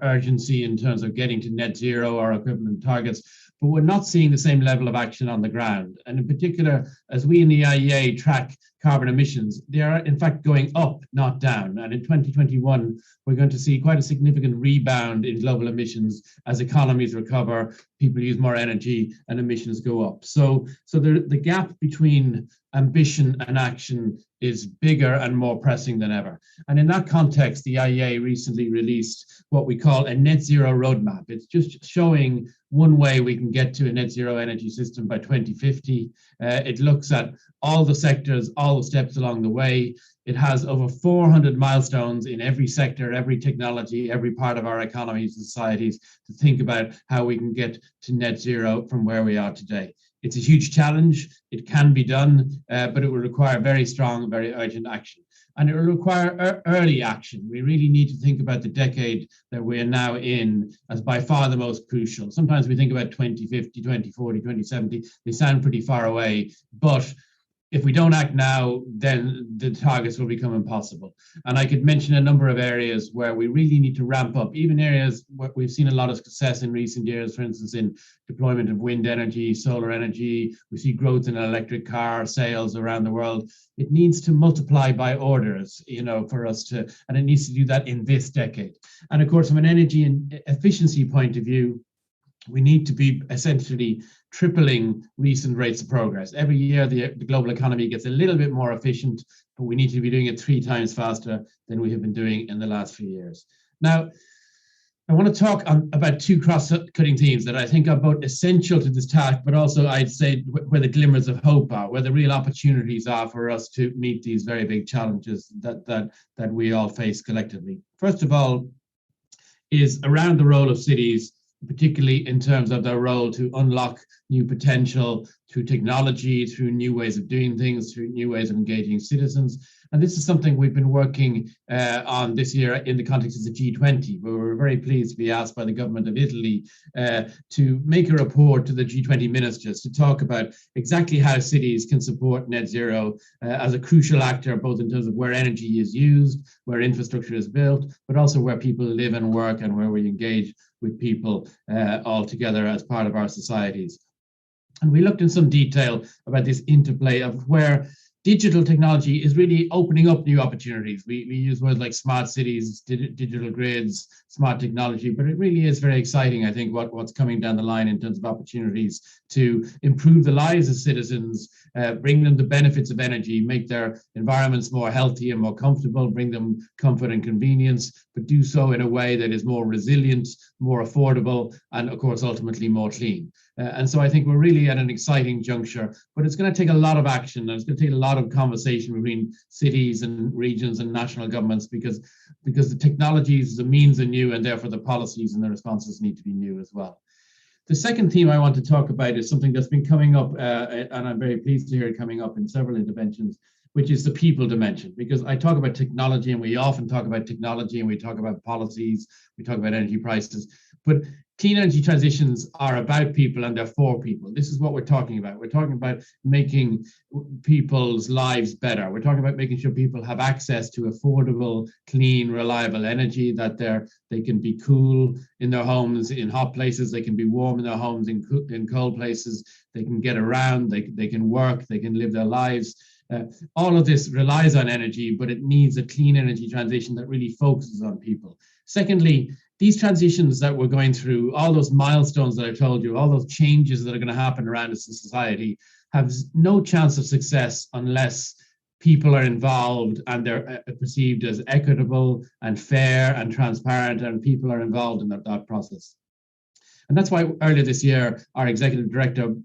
urgency in terms of getting to net zero or equivalent targets. But we're not seeing the same level of action on the ground. And in particular, as we in the IEA track carbon emissions, they are in fact going up, not down. And in 2021, we're going to see quite a significant rebound in global emissions as economies recover, people use more energy, and emissions go up. So the gap between ambition and action is bigger and more pressing than ever. And in that context, the IEA recently released what we call a net zero roadmap. It's just showing one way we can get to a net zero energy system by 2050. It looks at all the sectors, all the steps along the way. It has over 400 milestones in every sector, every technology, every part of our economies and societies to think about how we can get to net zero from where we are today. It's a huge challenge. It can be done, but it will require very strong, very urgent action. And it will require early action. We really need to think about the decade that we're now in as by far the most crucial. Sometimes we think about 2050, 2040, 2070. They sound pretty far away, but if we don't act now, then the targets will become impossible. And I could mention a number of areas where we really need to ramp up, even areas where we've seen a lot of success in recent years, for instance, in deployment of wind energy, solar energy. We see growth in electric car sales around the world. It needs to multiply by orders, for us to, and it needs to do that in this decade. And of course, from an energy and efficiency point of view, we need to be essentially tripling recent rates of progress. Every year, the global economy gets a little bit more efficient, but we need to be doing it 3 times faster than we have been doing in the last few years. Now, I want to talk about 2 cross-cutting themes that I think are both essential to this task, but also I'd say where the glimmers of hope are, where the real opportunities are for us to meet these very big challenges that we all face collectively. First of all, is around the role of cities, particularly in terms of their role to unlock new potential through technology, through new ways of doing things, through new ways of engaging citizens. And this is something we've been working on this year in the context of the G20, where we're very pleased to be asked by the government of Italy to make a report to the G20 ministers to talk about exactly how cities can support net zero as a crucial actor, both in terms of where energy is used, where infrastructure is built, but also where people live and work and where we engage with people all together as part of our societies. And we looked in some detail about this interplay of where digital technology is really opening up new opportunities. We use words like smart cities, digital grids, smart technology, but it really is very exciting, I think, what's coming down the line in terms of opportunities to improve the lives of citizens, bring them the benefits of energy, make their environments more healthy and more comfortable, bring them comfort and convenience, but do so in a way that is more resilient, more affordable, and of course, ultimately more clean. And so I think we're really at an exciting juncture, but it's going to take a lot of action, and it's going to take a lot of conversation between cities and regions and national governments because the technologies, the means are new, and therefore the policies and the responses need to be new as well. The second theme I want to talk about is something that's been coming up, and I'm very pleased to hear it coming up in several interventions, which is the people dimension. Because I talk about technology, and we often talk about technology, and we talk about policies, we talk about energy prices, but clean energy transitions are about people and they're for people. This is what we're talking about. We're talking about making people's lives better. We're talking about making sure people have access to affordable, clean, reliable energy, that they can be cool in their homes in hot places, they can be warm in their homes in cold places, they can get around, they can work, they can live their lives. All of this relies on energy, but it needs a clean energy transition that really focuses on people. Secondly, these transitions that we're going through, all those milestones that I told you, all those changes that are going to happen around us in society have no chance of success unless people are involved and they're perceived as equitable and fair and transparent, and people are involved in that process. And that's why earlier this year, our executive director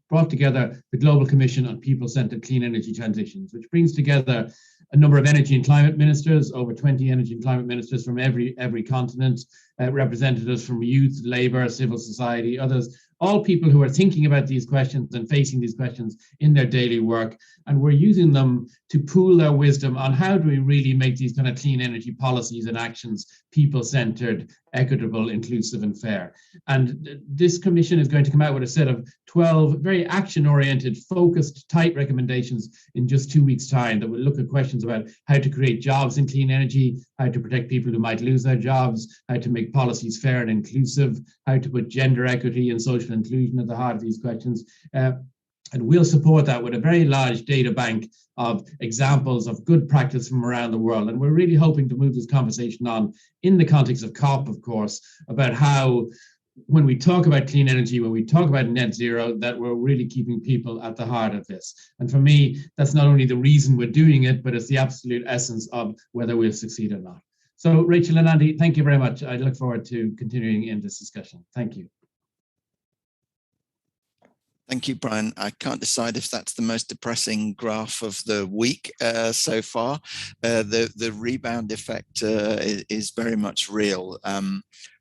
brought together the Global Commission on People-Centered Clean Energy Transitions, which brings together a number of energy and climate ministers, over 20 energy and climate ministers from every continent, representatives from youth, labor, civil society, others, all people who are thinking about these questions and facing these questions in their daily work. And we're using them to pool their wisdom on how do we really make these kind of clean energy policies and actions people-centered, equitable, inclusive, and fair. And this commission is going to come out with a set of 12 very action-oriented, focused, tight recommendations in just 2 weeks' time that will look at questions about how to create jobs in clean energy, how to protect people who might lose their jobs, how to make policies fair and inclusive, how to put gender equity and social inclusion at the heart of these questions. And we'll support that with a very large data bank of examples of good practice from around the world. And we're really hoping to move this conversation on in the context of COP, of course, about how when we talk about clean energy, when we talk about net zero, that we're really keeping people at the heart of this. And for me, that's not only the reason we're doing it, but it's the absolute essence of whether we'll succeed or not. So Rachel and Andy, thank you very much. I look forward to continuing in this discussion. Thank you. Thank you, Brian. I can't decide if that's the most depressing graph of the week so far. The rebound effect is very much real.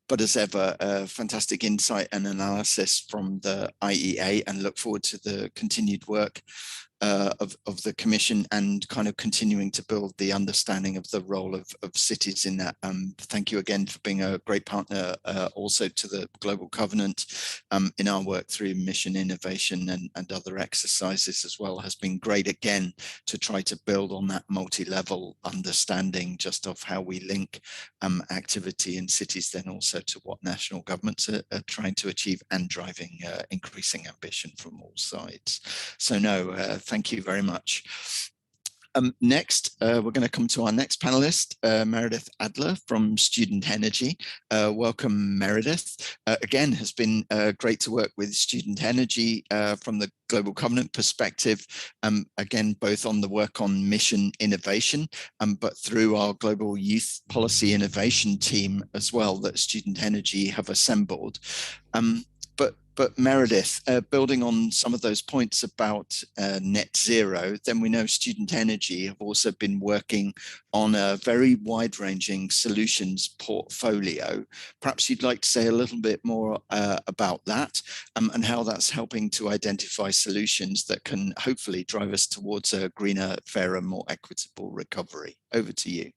But as ever, fantastic insight and analysis from the IEA, and look forward to the continued work of the Commission and kind of continuing to build the understanding of the role of cities in that. Thank you again for being a great partner also to the Global Covenant in our work through mission innovation and other exercises as well. Has been great again to try to build on that multi-level understanding just of how we link activity in cities, then also to what national governments are trying to achieve and driving increasing ambition from all sides. So no, thank you very much. Next, we're going to come to our next panelist, Meredith Adler from Student Energy. Welcome, Meredith. Again, has been great to work with Student Energy from the Global Covenant perspective, again, both on the work on mission innovation, but through our Global Youth Policy Innovation team as well that Student Energy have assembled. But Meredith, building on some of those points about net zero, then we know Student Energy have also been working on a very wide-ranging solutions portfolio. Perhaps you'd like to say a little bit more about that and how that's helping to identify solutions that can hopefully drive us towards a greener, fairer, more equitable recovery. Over to you.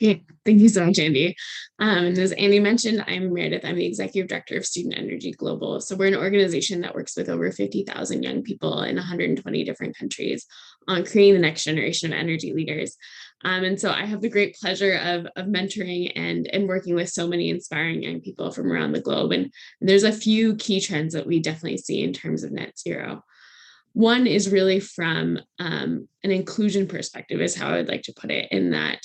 Yeah, thank you so much, Andy. And as Andy mentioned, I'm Meredith. I'm the Executive Director of Student Energy Global. So we're an organization that works with over 50,000 young people in 120 different countries on creating the next generation of energy leaders. And so I have the great pleasure of mentoring and working with so many inspiring young people from around the globe. And there's a few key trends that we definitely see in terms of net zero. One is really from an inclusion perspective, is how I would like to put it, in that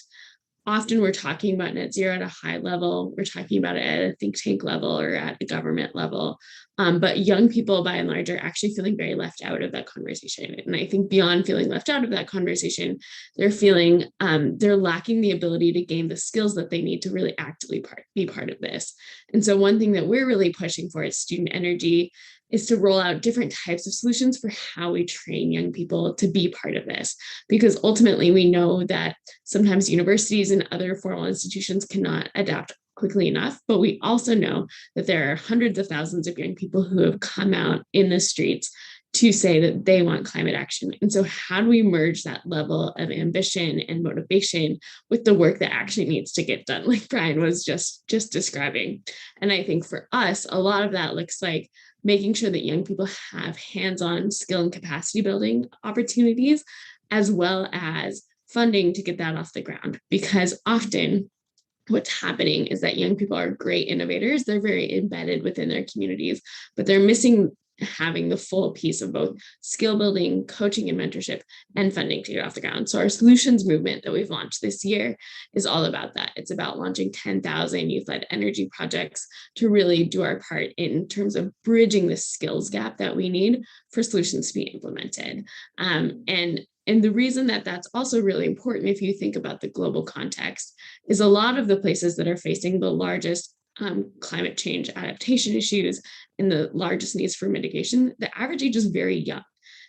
often we're talking about net zero at a high level. We're talking about it at a think tank level or at the government level. But young people, by and large, are actually feeling very left out of that conversation. And I think beyond feeling left out of that conversation, they're feeling they're lacking the ability to gain the skills that they need to really actively be part of this. And so one thing that we're really pushing for at Student Energy is to roll out different types of solutions for how we train young people to be part of this. Because ultimately we know that sometimes universities and other formal institutions cannot adapt quickly enough, but we also know that there are hundreds of thousands of young people who have come out in the streets to say that they want climate action. And so how do we merge that level of ambition and motivation with the work that actually needs to get done, like Brian was just describing? And I think for us, a lot of that looks like making sure that young people have hands-on skill and capacity building opportunities, as well as funding to get that off the ground. Because often what's happening is that young people are great innovators. They're very embedded within their communities, but they're missing having the full piece of both skill building, coaching and mentorship, and funding to get off the ground. So our solutions movement that we've launched this year is all about that. It's about launching 10,000 youth-led energy projects to really do our part in terms of bridging the skills gap that we need for solutions to be implemented. And the reason that that's also really important, if you think about the global context, is a lot of the places that are facing the largest climate change adaptation issues and the largest needs for mitigation, the average age is very young.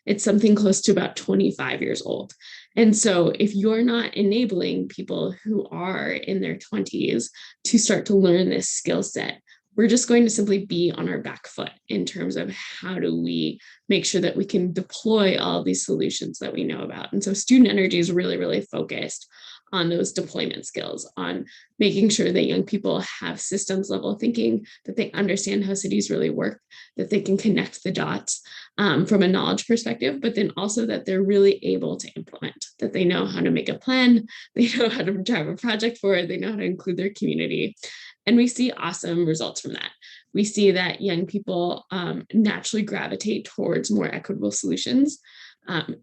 It's something close to about 25 years old. And so if you're not enabling people who are in their 20s to start to learn this skill set, we're just going to simply be on our back foot in terms of how do we make sure that we can deploy all these solutions that we know about. And so student energy is really, really focused on those deployment skills, on making sure that young people have systems level thinking, that they understand how cities really work, that they can connect the dots from a knowledge perspective, but then also that they're really able to implement, that they know how to make a plan, they know how to drive a project forward, they know how to include their community. And we see awesome results from that. We see that young people naturally gravitate towards more equitable solutions.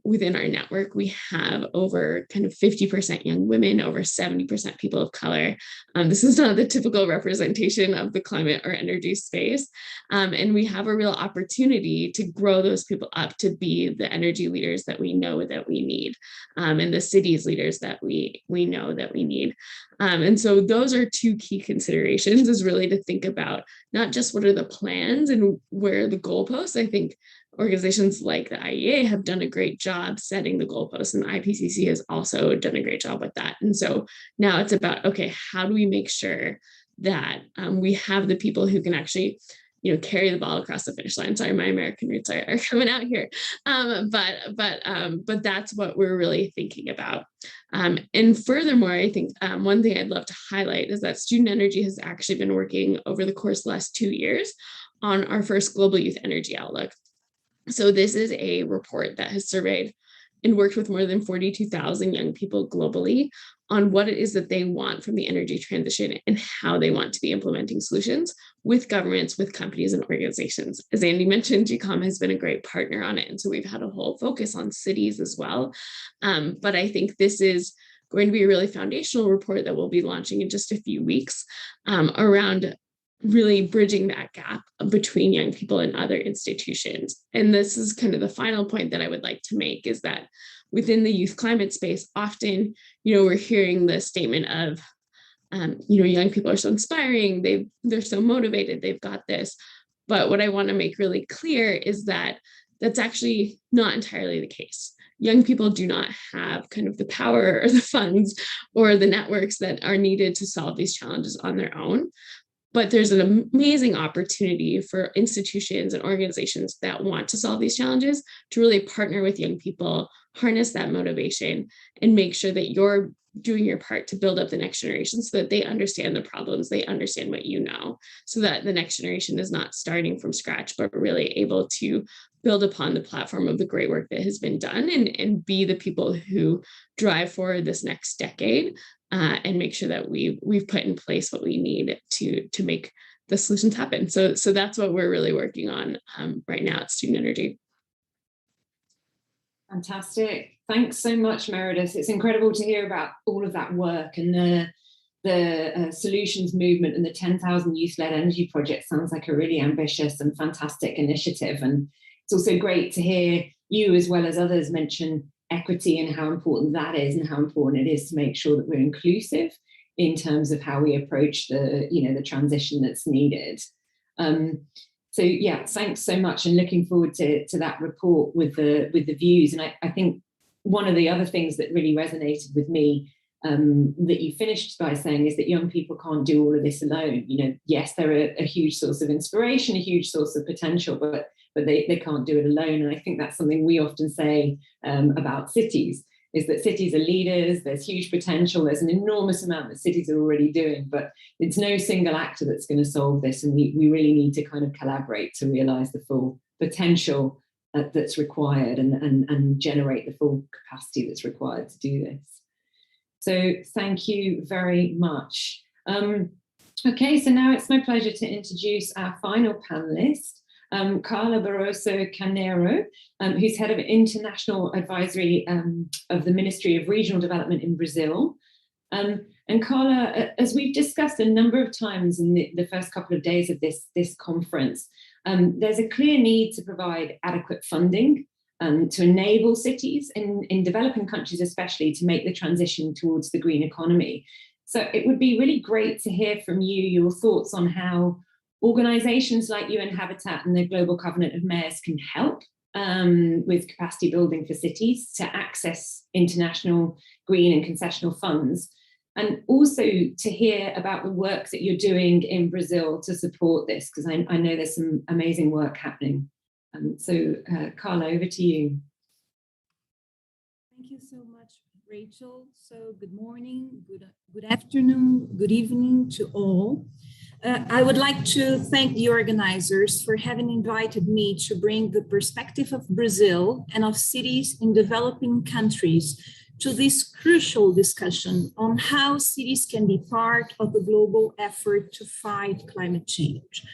Within our network, we have over kind of 50% young women, over 70% people of color. This is not the typical representation of the climate or energy space. And we have a real opportunity to grow those people up to be the energy leaders that we know that we need, and the cities leaders that we know that we need. And so those are two key considerations, is really to think about not just what are the plans and where are the goalposts. I think organizations like the IEA have done a great job setting the goalposts, and the IPCC has also done a great job with that. And so now it's about, okay, how do we make sure that we have the people who can actually, carry the ball across the finish line? Sorry, my American roots are coming out here. But that's what we're really thinking about. And furthermore, I think one thing I'd love to highlight is that Student Energy has actually been working over the course of the last 2 years on our first Global Youth Energy Outlook. So this is a report that has surveyed and worked with more than 42,000 young people globally on what it is that they want from the energy transition and how they want to be implementing solutions with governments, with companies and organizations. As Andy mentioned, GCOM has been a great partner on it. And so we've had a whole focus on cities as well. But I think this is going to be a really foundational report that we'll be launching in just a few weeks around really bridging that gap between young people and other institutions. And this is kind of the final point that I would like to make, is that within the youth climate space, often, we're hearing the statement of, young people are so inspiring, they're so motivated, they've got this. But what I want to make really clear is that that's actually not entirely the case. Young people do not have kind of the power or the funds or the networks that are needed to solve these challenges on their own. But there's an amazing opportunity for institutions and organizations that want to solve these challenges to really partner with young people, harness that motivation, and make sure that you're doing your part to build up the next generation so that they understand the problems, they understand what you know, so that the next generation is not starting from scratch, but really able to build upon the platform of the great work that has been done and be the people who drive forward this next decade. And make sure that we've put in place what we need to make the solutions happen. So that's what we're really working on right now at Student Energy. Fantastic. Thanks so much, Meredith. It's incredible to hear about all of that work, and the solutions movement and the 10,000 youth-led energy project sounds like a really ambitious and fantastic initiative. And it's also great to hear you, as well as others, mention equity and how important that is, and how important it is to make sure that we're inclusive in terms of how we approach the transition that's needed. So yeah, thanks so much, and looking forward to that report with the views. And I think one of the other things that really resonated with me that you finished by saying is that young people can't do all of this alone. Yes, they're a huge source of inspiration, a huge source of potential, but they can't do it alone. And I think that's something we often say about cities, is that cities are leaders, there's huge potential, there's an enormous amount that cities are already doing, but it's no single actor that's going to solve this. And we really need to kind of collaborate to realize the full potential that's required and generate the full capacity that's required to do this. So thank you very much. Okay, so now it's my pleasure to introduce our final panelist, Carla Barroso Carneiro, who's head of international advisory of the Ministry of Regional Development in Brazil. And Carla, as we've discussed a number of times in the first couple of days of this conference, there's a clear need to provide adequate funding to enable cities in developing countries, especially, to make the transition towards the green economy. So it would be really great to hear from you your thoughts on how organizations like UN Habitat and the Global Covenant of Mayors can help with capacity building for cities to access international green and concessional funds, and also to hear about the work that you're doing in Brazil to support this, because I know there's some amazing work happening. So Carla, over to you. Thank you so much, Rachel. So good morning, good afternoon, good evening to all. I would like to thank the organizers for having invited me to bring the perspective of Brazil and of cities in developing countries to this crucial discussion on how cities can be part of the global effort to fight climate change.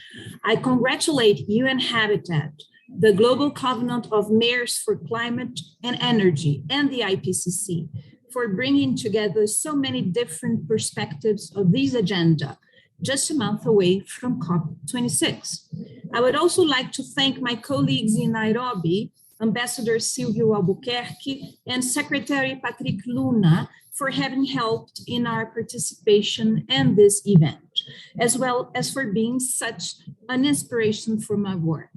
I congratulate UN Habitat, the Global Covenant of Mayors for Climate and Energy, and the IPCC for bringing together so many different perspectives of this agenda, just a month away from COP26. I would also like to thank my colleagues in Nairobi, Ambassador Silvio Albuquerque and Secretary Patrick Luna, for having helped in our participation in this event, as well as for being such an inspiration for my work.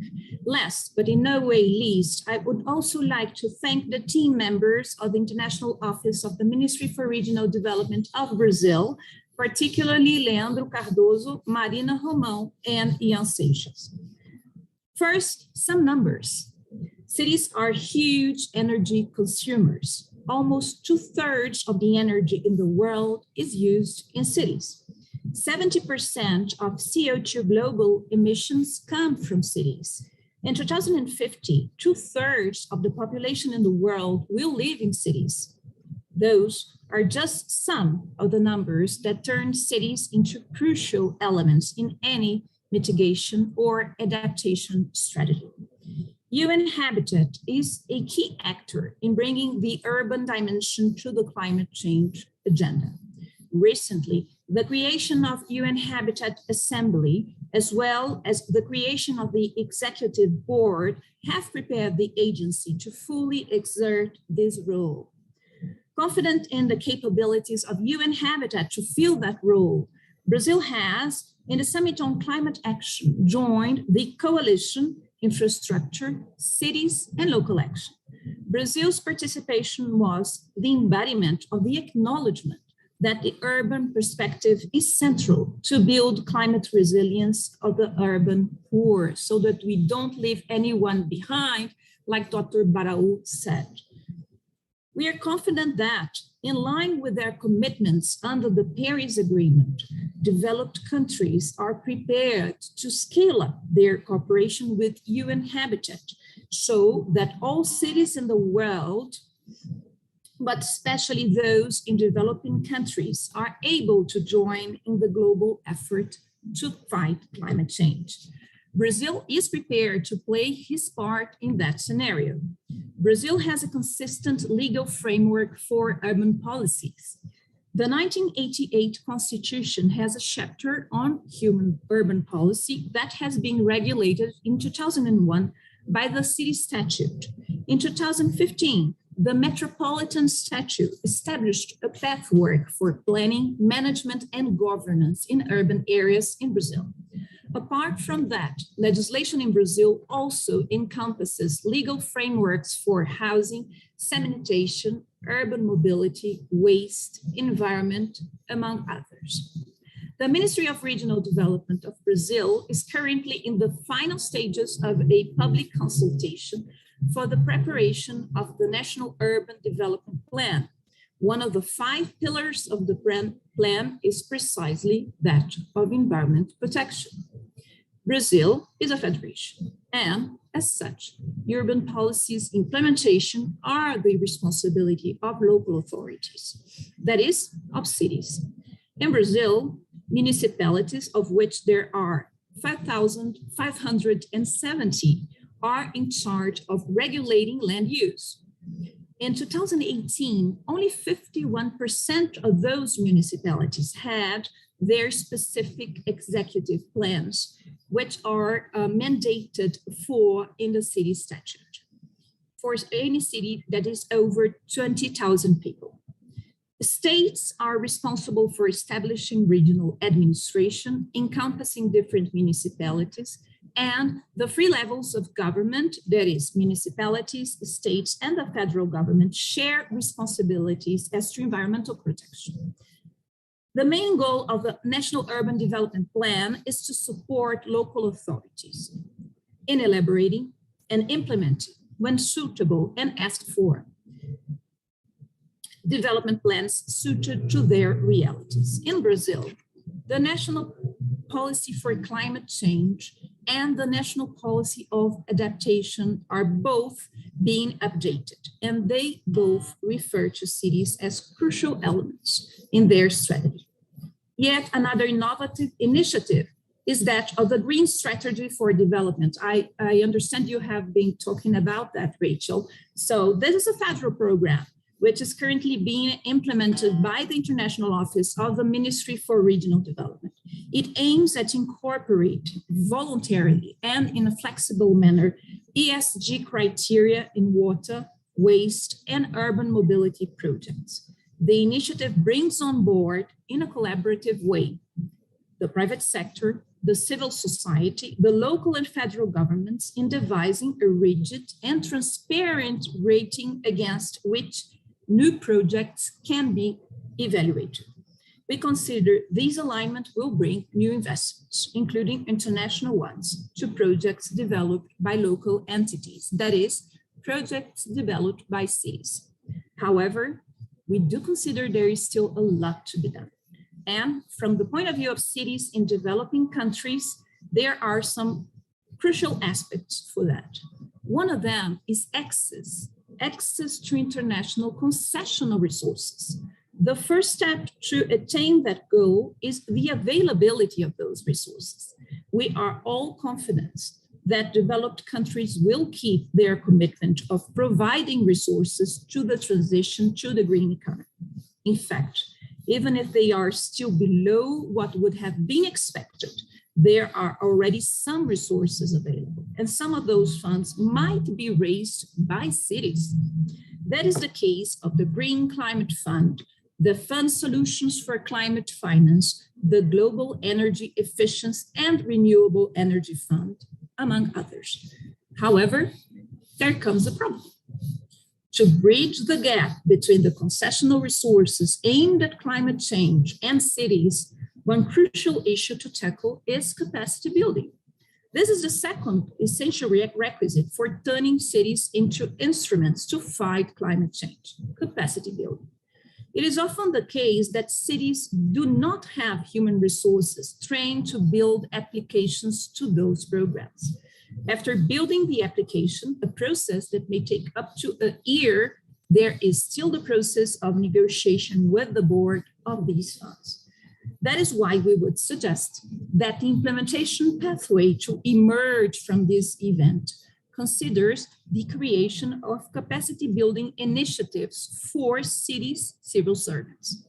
Last, but in no way least, I would also like to thank the team members of the International Office of the Ministry for Regional Development of Brazil, particularly Leandro Cardoso, Marina Romão, and Ian Seixas. First, some numbers. Cities are huge energy consumers. Almost 2/3 of the energy in the world is used in cities. 70% of CO2 global emissions come from cities. In 2050, 2/3 of the population in the world will live in cities. Those are just some of the numbers that turn cities into crucial elements in any mitigation or adaptation strategy. UN Habitat is a key actor in bringing the urban dimension to the climate change agenda. Recently, the creation of UN Habitat Assembly, as well as the creation of the Executive Board, have prepared the agency to fully exert this role. Confident in the capabilities of UN Habitat to fill that role, Brazil has, in the Summit on Climate Action, joined the coalition Infrastructure, Cities, and Local Action. Brazil's participation was the embodiment of the acknowledgement that the urban perspective is central to build climate resilience of the urban poor so that we don't leave anyone behind, like Dr. Barau said. We are confident that, in line with their commitments under the Paris Agreement, developed countries are prepared to scale up their cooperation with UN Habitat so that all cities in the world, but especially those in developing countries, are able to join in the global effort to fight climate change. Brazil is prepared to play his part in that scenario. Brazil has a consistent legal framework for urban policies. The 1988 Constitution has a chapter on human urban policy that has been regulated in 2001 by the City Statute. In 2015, the Metropolitan Statute established a pathwork for planning, management, and governance in urban areas in Brazil. Apart from that, legislation in Brazil also encompasses legal frameworks for housing, sanitation, urban mobility, waste, environment, among others. The Ministry of Regional Development of Brazil is currently in the final stages of a public consultation for the preparation of the National Urban Development Plan. One of the 5 pillars of the plan is precisely that of environment protection. Brazil is a federation, and as such, urban policies implementation are the responsibility of local authorities, that is, of cities. In Brazil, municipalities, of which there are 5,570, are in charge of regulating land use. In 2018, only 51% of those municipalities had their specific executive plans, which are mandated for in the city statute, for any city that is over 20,000 people. States are responsible for establishing regional administration encompassing different municipalities, and the 3 levels of government, that is municipalities, states, and the federal government, share responsibilities as to environmental protection. The main goal of the National Urban Development Plan is to support local authorities in elaborating and implementing, when suitable and asked for, development plans suited to their realities. In Brazil, the National Policy for Climate Change and the National Policy of Adaptation are both being updated, and they both refer to cities as crucial elements in their strategy. Yet another innovative initiative is that of the Green Strategy for Development. I understand you have been talking about that, Rachel. So this is a federal program which is currently being implemented by the International Office of the Ministry for Regional Development. It aims at incorporating voluntarily and in a flexible manner ESG criteria in water, waste, and urban mobility projects. The initiative brings on board, in a collaborative way, the private sector, the civil society, the local and federal governments in devising a rigid and transparent rating against which new projects can be evaluated. We consider this alignment will bring new investments, including international ones, to projects developed by local entities, that is, projects developed by cities. However, we do consider there is still a lot to be done. And from the point of view of cities in developing countries, there are some crucial aspects for that. One of them is access to international concessional resources. The first step to attain that goal is the availability of those resources. We are all confident that developed countries will keep their commitment of providing resources to the transition to the green economy. In fact, even if they are still below what would have been expected, there are already some resources available, and some of those funds might be raised by cities. That is the case of the Green Climate Fund, the Fund Solutions for Climate Finance, the Global Energy Efficiency and Renewable Energy Fund, among others. However, there comes a problem. To bridge the gap between the concessional resources aimed at climate change and cities, one crucial issue to tackle is capacity building. This is the second essential requisite for turning cities into instruments to fight climate change, capacity building. It is often the case that cities do not have human resources trained to build applications to those programs. After building the application, a process that may take up to a year, there is still the process of negotiation with the board of these funds. That is why we would suggest that the implementation pathway to emerge from this event considers the creation of capacity building initiatives for cities' civil servants.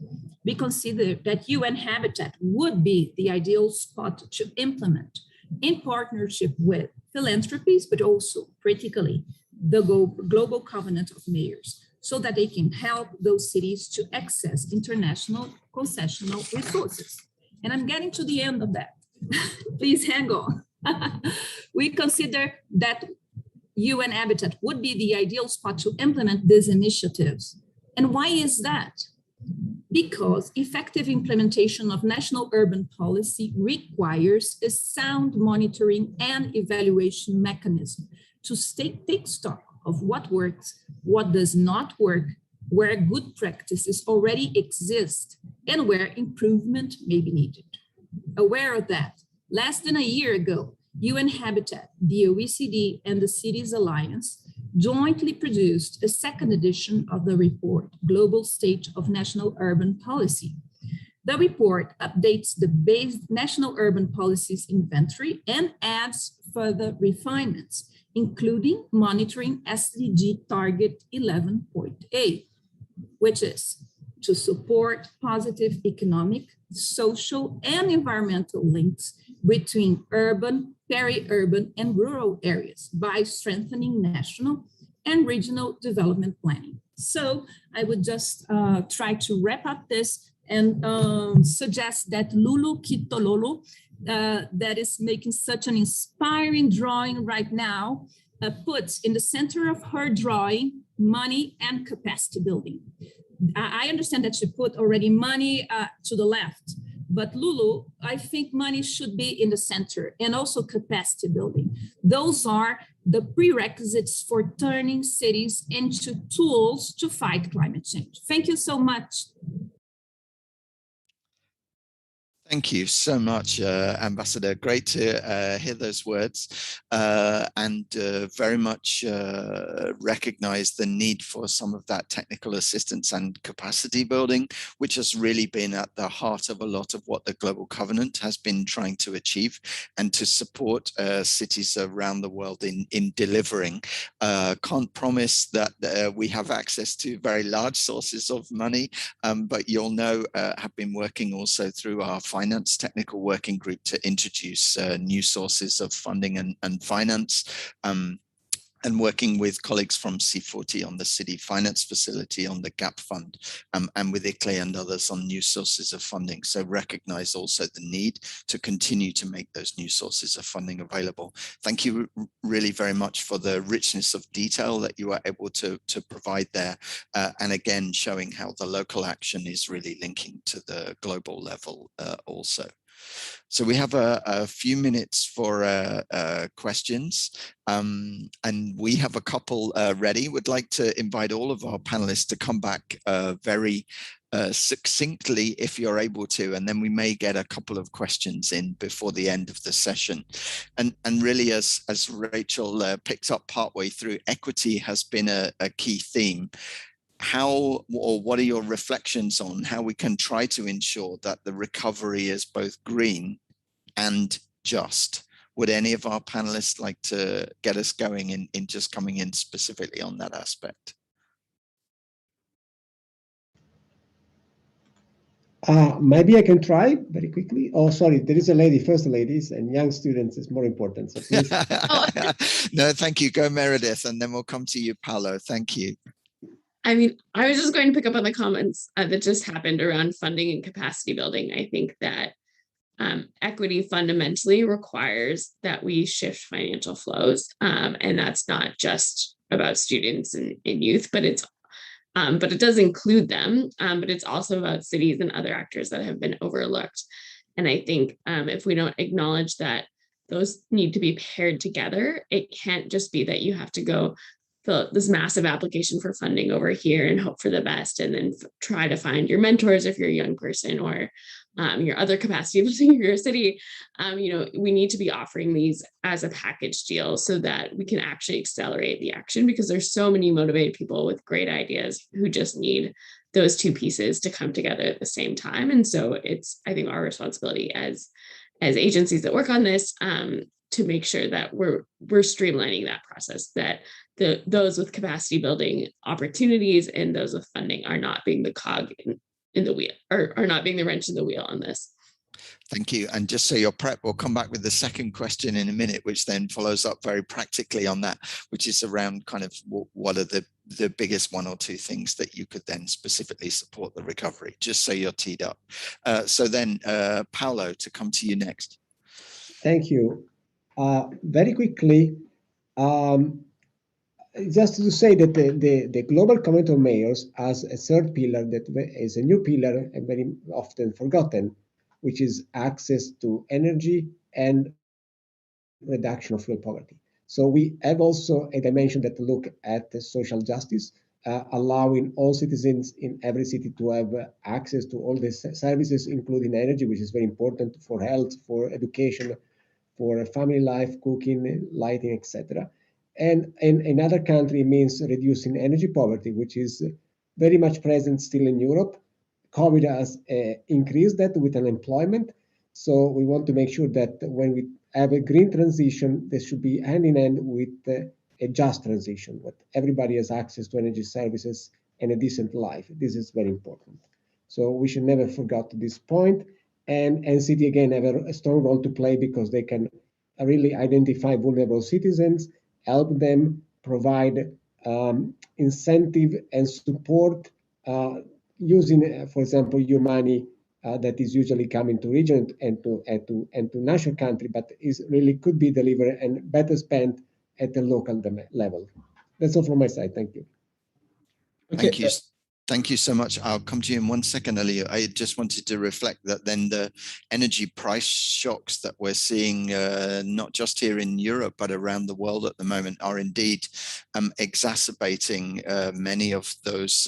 We consider that UN Habitat would be the ideal spot to implement, in partnership with philanthropies, but also critically the Global Covenant of Mayors, so that they can help those cities to access international concessional resources. And I'm getting to the end of that. Please hang on. We consider that UN Habitat would be the ideal spot to implement these initiatives. And why is that? Because effective implementation of national urban policy requires a sound monitoring and evaluation mechanism to take stock of what works, what does not work, where good practices already exist, and where improvement may be needed. Aware of that, less than a year ago, UN Habitat, the OECD, and the Cities Alliance jointly produced a second edition of the report, Global State of National Urban Policy. The report updates the base national urban policies inventory and adds further refinements, including monitoring SDG target 11.8, which is to support positive economic, social, and environmental links between urban, peri-urban, and rural areas by strengthening national and regional development planning. So I would just try to wrap up this and suggest that Lulu Kitololo, that is making such an inspiring drawing right now, puts in the center of her drawing money and capacity building. I understand that you put already money to the left, but Lulu, I think money should be in the center, and also capacity building. Those are the prerequisites for turning cities into tools to fight climate change. Thank you so much. Thank you so much, Ambassador. Great to hear those words, and very much recognize the need for some of that technical assistance and capacity building, which has really been at the heart of a lot of what the Global Covenant has been trying to achieve, and to support cities around the world in delivering. Can't promise that we have access to very large sources of money, but you'll know have been working also through our finance technical working group to introduce new sources of funding and finance, and working with colleagues from C40 on the City Finance Facility, on the GAP Fund, and with ICLE and others on new sources of funding. So recognize also the need to continue to make those new sources of funding available. Thank you really very much for the richness of detail that you are able to provide there. And again, showing how the local action is really linking to the global level also. So we have a few minutes for questions, and we have a couple ready. Would like to invite all of our panelists to come back very succinctly if you're able to, and then we may get a couple of questions in before the end of the session. And really, as Rachel picked up partway through, equity has been a key theme. How, or what are your reflections on how we can try to ensure that the recovery is both green and just? Would any of our panelists like to get us going in just coming in specifically on that aspect? Maybe I can try very quickly. Oh, sorry, there is a lady, first ladies, and young students is more important. So please. No, thank you. Go Meredith, and then we'll come to you, Paolo. Thank you. I mean, I was just going to pick up on the comments that just happened around funding and capacity building. I think that equity fundamentally requires that we shift financial flows. And that's not just about students and youth, but it does include them. But it's also about cities and other actors that have been overlooked. And I think if we don't acknowledge that those need to be paired together, it can't just be that you have to go fill out this massive application for funding over here and hope for the best, and then try to find your mentors if you're a young person, or your other capacity building in your city. We need to be offering these as a package deal so that we can actually accelerate the action, because there's so many motivated people with great ideas who just need those two pieces to come together at the same time. And so it's, I think, our responsibility as agencies that work on this to make sure that we're streamlining that process, that those with capacity building opportunities and those with funding are not being the cog in the wheel, or are not being the wrench in the wheel on this. Thank you. And just so you're prepped, we'll come back with the second question in a minute, which then follows up very practically on that, which is around kind of what are the biggest one or two things that you could then specifically support the recovery, just so you're teed up. So then, Paolo, to come to you next. Thank you. Very quickly, just to say that the Global Covenant of Mayors has a third pillar that is a new pillar and very often forgotten, which is access to energy and reduction of fuel poverty. So we have also a dimension that look at the social justice, allowing all citizens in every city to have access to all these services, including energy, which is very important for health, for education, for family life, cooking, lighting, etc. And in another country means reducing energy poverty, which is very much present still in Europe. COVID has increased that with unemployment. So we want to make sure that when we have a green transition, this should be hand in hand with a just transition, that everybody has access to energy services and a decent life. This is very important. So we should never forget this point. And NCT again have a strong role to play, because they can really identify vulnerable citizens, help them, provide incentive and support using, for example, your money that is usually coming to region and to national country, but is really could be delivered and better spent at the local level. That's all from my side. Thank you. Thank you. Thank you so much. I'll come to you in 1 second, Elio. I just wanted to reflect that then the energy price shocks that we're seeing, not just here in Europe, but around the world at the moment, are indeed exacerbating many of those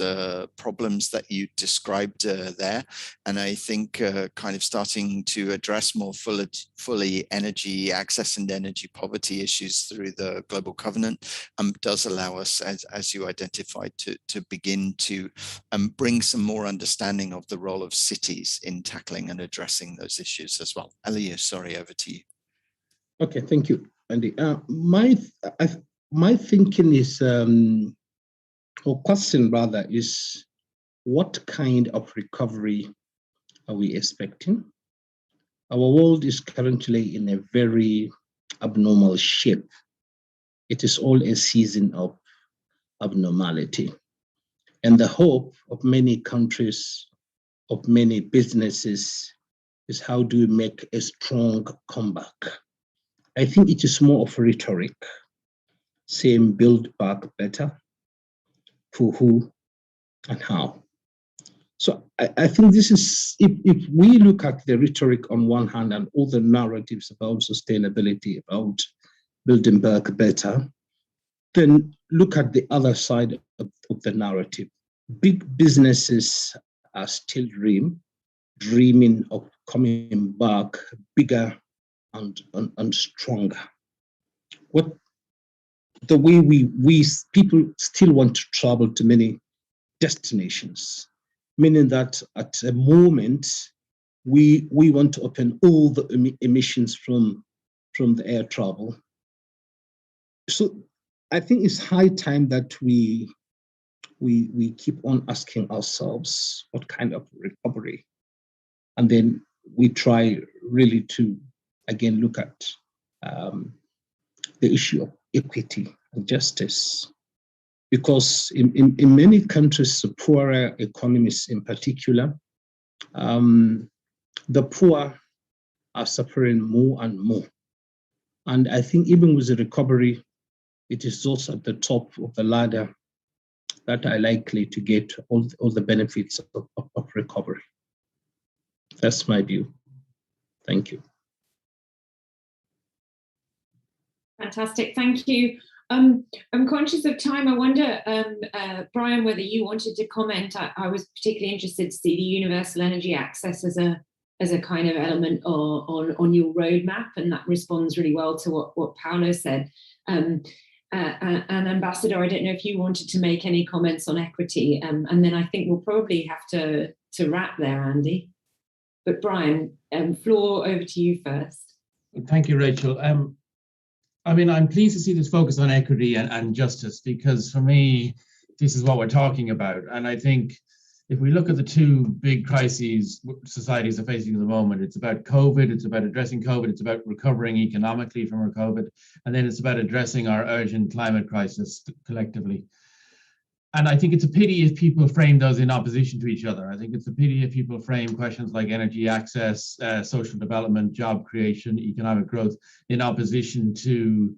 problems that you described there. And I think kind of starting to address more fully energy access and energy poverty issues through the Global Covenant does allow us, as you identified, to begin to bring some more understanding of the role of cities in tackling and addressing those issues as well. Elio, sorry, over to you. Okay, thank you, Andy. My thinking is, or question rather, is what kind of recovery are we expecting? Our world is currently in a very abnormal shape. It is all a season of abnormality. And the hope of many countries, of many businesses, is how do we make a strong comeback? I think it is more of rhetoric, saying build back better, for who and how. So I think this is, if we look at the rhetoric on one hand and all the narratives about sustainability, about building back better, then look at the other side of the narrative. Big businesses are still dreaming of coming back bigger and stronger. The way we people still want to travel to many destinations, meaning that at a moment we want to open all the emissions from the air travel. So I think it's high time that we keep on asking ourselves what kind of recovery, and then we try really to again look at the issue of equity and justice, because in many countries, the poorer economies in particular, the poor are suffering more and more. And I think even with the recovery, it is those at the top of the ladder that are likely to get all the benefits of recovery. That's my view. Thank you. Fantastic, thank you. I'm conscious of time. I wonder, Brian, whether you wanted to comment. I was particularly interested to see the universal energy access as a kind of element on your roadmap, and that responds really well to what Paolo said. And Ambassador, I don't know if you wanted to make any comments on equity, and then I think we'll probably have to wrap there, Andy. But Brian, floor over to you first. Thank you, Rachel. I mean, I'm pleased to see this focus on equity and justice, because for me, this is what we're talking about. And I think if we look at the two big crises societies are facing at the moment, it's about COVID, it's about addressing COVID, it's about recovering economically from our COVID, and then it's about addressing our urgent climate crisis collectively. And I think it's a pity if people frame those in opposition to each other. I think it's a pity if people frame questions like energy access, social development, job creation, economic growth in opposition to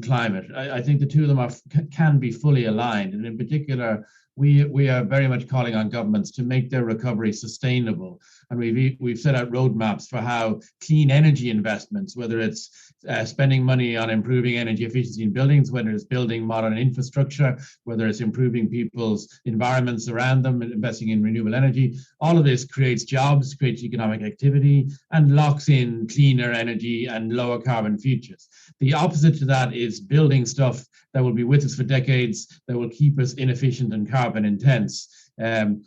climate. I think the two of them can be fully aligned. And in particular, we are very much calling on governments to make their recovery sustainable. And we've set out roadmaps for how clean energy investments, whether it's spending money on improving energy efficiency in buildings, whether it's building modern infrastructure, whether it's improving people's environments around them and investing in renewable energy, all of this creates jobs, creates economic activity, and locks in cleaner energy and lower carbon futures. The opposite to that is building stuff that will be with us for decades, that will keep us inefficient and carbon intense, and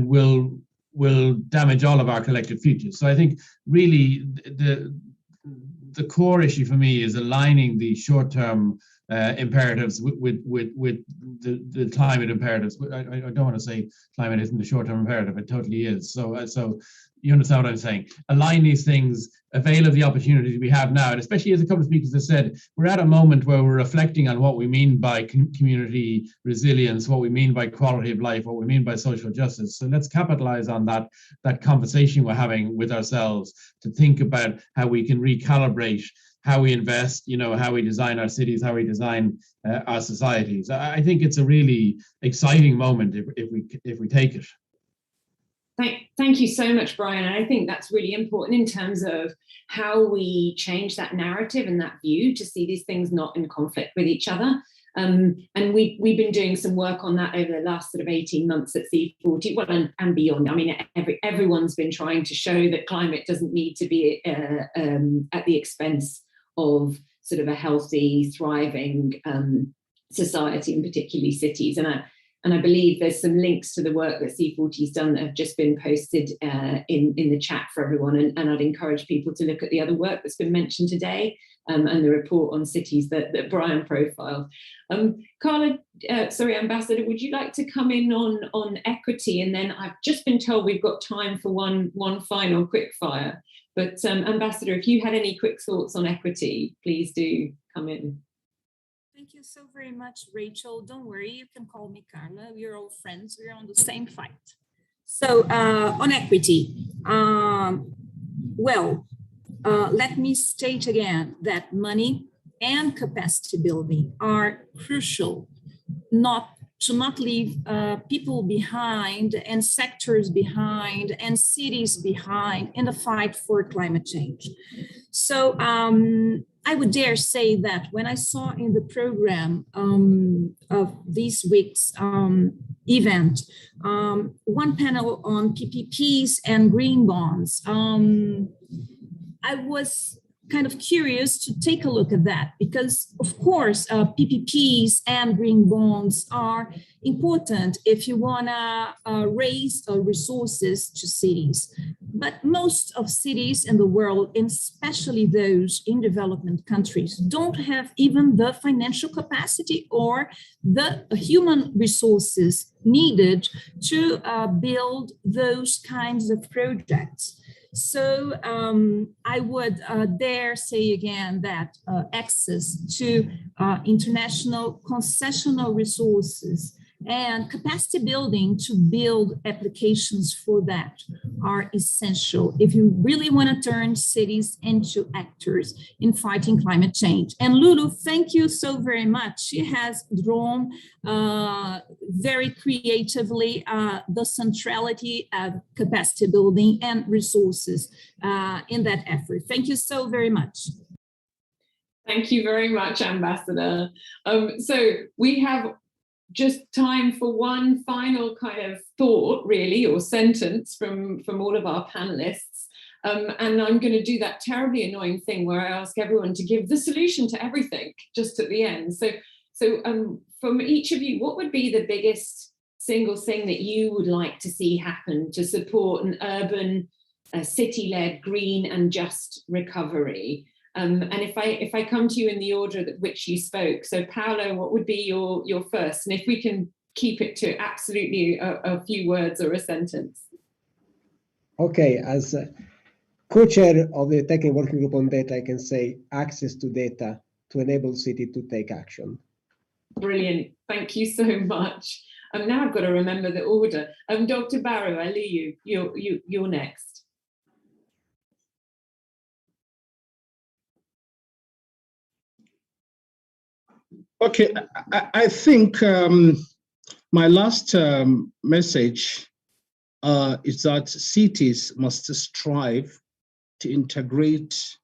will damage all of our collective futures. So I think really the core issue for me is aligning the short-term imperatives with the climate imperatives. I don't want to say climate isn't the short-term imperative, it totally is. So you understand what I'm saying. Align these things, avail of the opportunities we have now, and especially as a couple of speakers have said, we're at a moment where we're reflecting on what we mean by community resilience, what we mean by quality of life, what we mean by social justice. So let's capitalize on that conversation we're having with ourselves to think about how we can recalibrate how we invest, you know, how we design our cities, how we design our societies. I think it's a really exciting moment if we take it. Thank you so much, Brian. And I think that's really important in terms of how we change that narrative and that view to see these things not in conflict with each other. And we've been doing some work on that over the last sort of 18 months at C40, well, and beyond. I mean, everyone's been trying to show that climate doesn't need to be at the expense of sort of a healthy, thriving society, and particularly cities. And I believe there's some links to the work that C40's done that have just been posted in the chat for everyone. And I'd encourage people to look at the other work that's been mentioned today and the report on cities that Brian profiled. Carla, Ambassador, would you like to come in on equity? And then I've just been told we've got time for one final quick fire. But Ambassador, if you had any quick thoughts on equity, please do come in. Thank you so very much, Rachel. Don't worry, you can call me Carla. We're all friends. We're on the same fight. So on equity, let me state again that money and capacity building are crucial, to not leave people behind and sectors behind and cities behind in the fight for climate change. So I would dare say that when I saw in the program of this week's event, one panel on PPPs and green bonds, I was kind of curious to take a look at that because, of course, PPPs and green bonds are important if you want to raise resources to cities. But most of cities in the world, and especially those in development countries, don't have even the financial capacity or the human resources needed to build those kinds of projects. So I would dare say again that access to international concessional resources and capacity building to build applications for that are essential if you really want to turn cities into actors in fighting climate change. And Lulu, thank you so very much. She has drawn very creatively the centrality of capacity building and resources in that effort. Thank you so very much. Thank you very much, Ambassador. So we have just time for one final kind of thought, really, or sentence from all of our panelists. And I'm going to do that terribly annoying thing where I ask everyone to give the solution to everything just at the end. So from each of you, what would be the biggest single thing that you would like to see happen to support an urban, city-led, green and just recovery? And if I come to you in the order at which you spoke, so Paolo, what would be your first? And if we can keep it to absolutely a few words or a sentence. Okay, as co-chair of the Technical Working Group on Data, I can say access to data to enable city to take action. Brilliant, thank you so much. Now I've got to remember the order. Dr. Barrow, I leave you're next. Okay, I think my last message is that cities must strive to integrate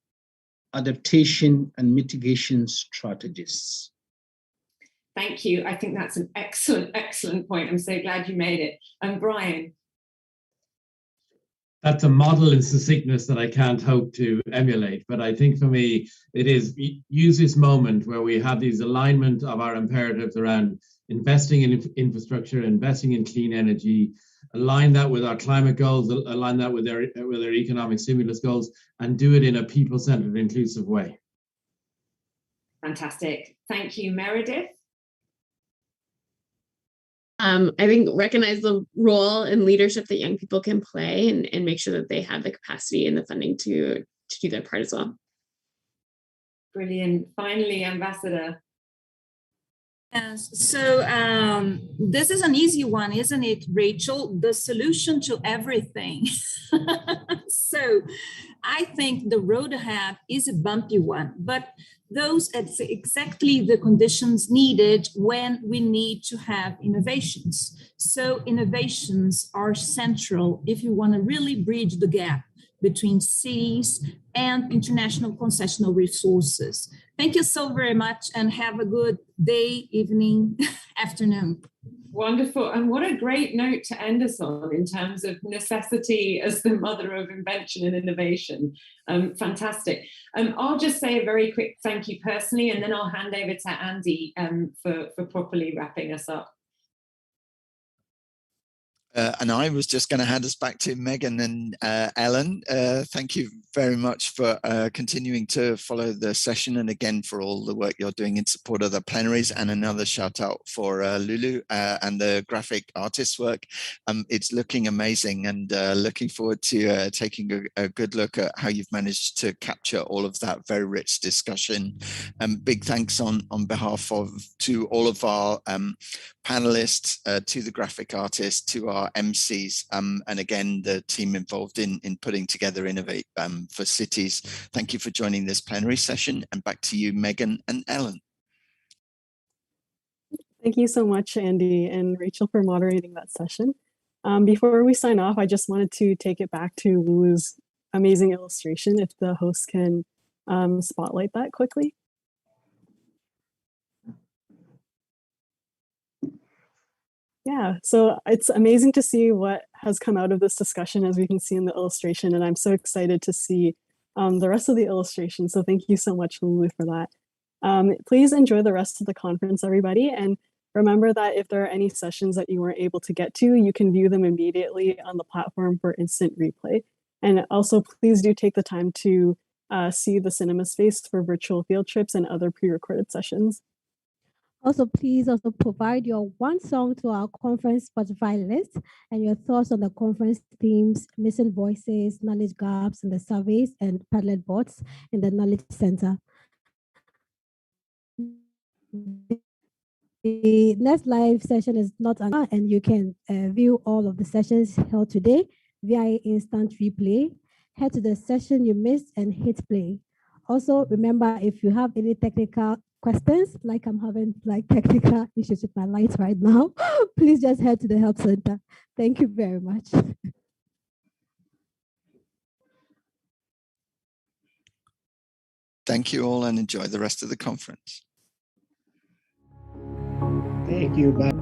adaptation and mitigation strategies. Thank you. I think that's an excellent point. I'm so glad you made it. And Brian. That's a model in succinctness that I can't hope to emulate. But I think for me, it is use this moment where we have these alignment of our imperatives around investing in infrastructure, investing in clean energy, align that with our climate goals, align that with their economic stimulus goals, and do it in a people-centered, inclusive way. Fantastic. Thank you, Meredith. I think recognize the role and leadership that young people can play and make sure that they have the capacity and the funding to do their part as well. Brilliant. Finally, Ambassador. Yes, so this is an easy one, isn't it, Rachel? The solution to everything. So I think the road ahead is a bumpy one, but those are exactly the conditions needed when we need to have innovations. So innovations are central if you want to really bridge the gap between cities and international concessional resources. Thank you so very much and have a good day, evening, afternoon. Wonderful. And what a great note to end us on in terms of necessity as the mother of invention and innovation. Fantastic. I'll just say a very quick thank you personally, and then I'll hand over to Andy for properly wrapping us up. And I was just going to hand us back to Megan and Ellen. Thank you very much for continuing to follow the session, and again for all the work you're doing in support of the plenaries, and another shout out for Lulu and the graphic artist work. It's looking amazing, and looking forward to taking a good look at how you've managed to capture all of that very rich discussion. Big thanks on behalf of to all of our panelists, to the graphic artists, to our MCs, and again, the team involved in putting together Innovate for Cities. Thank you for joining this plenary session, and back to you, Megan and Ellen. Thank you so much, Andy and Rachel, for moderating that session. Before we sign off, I just wanted to take it back to Lulu's amazing illustration, if the host can spotlight that quickly. Yeah, so it's amazing to see what has come out of this discussion, as we can see in the illustration, and I'm so excited to see the rest of the illustration. So thank you so much, Lulu, for that. Please enjoy the rest of the conference, everybody, and remember that if there are any sessions that you weren't able to get to, you can view them immediately on the platform for instant replay. And also, please do take the time to see the cinema space for virtual field trips and other pre-recorded sessions. Also, please also provide your one song to our conference Spotify list and your thoughts on the conference themes, missing voices, knowledge gaps in the surveys, and Padlet bots in the Knowledge Center. The next live session is not on, and you can view all of the sessions held today via instant replay. Head to the session you missed and hit play. Also, remember, if you have any technical questions, like I'm having technical issues with my lights right now, please just head to the help center. Thank you very much. Thank you all, and enjoy the rest of the conference. Thank you. Bye.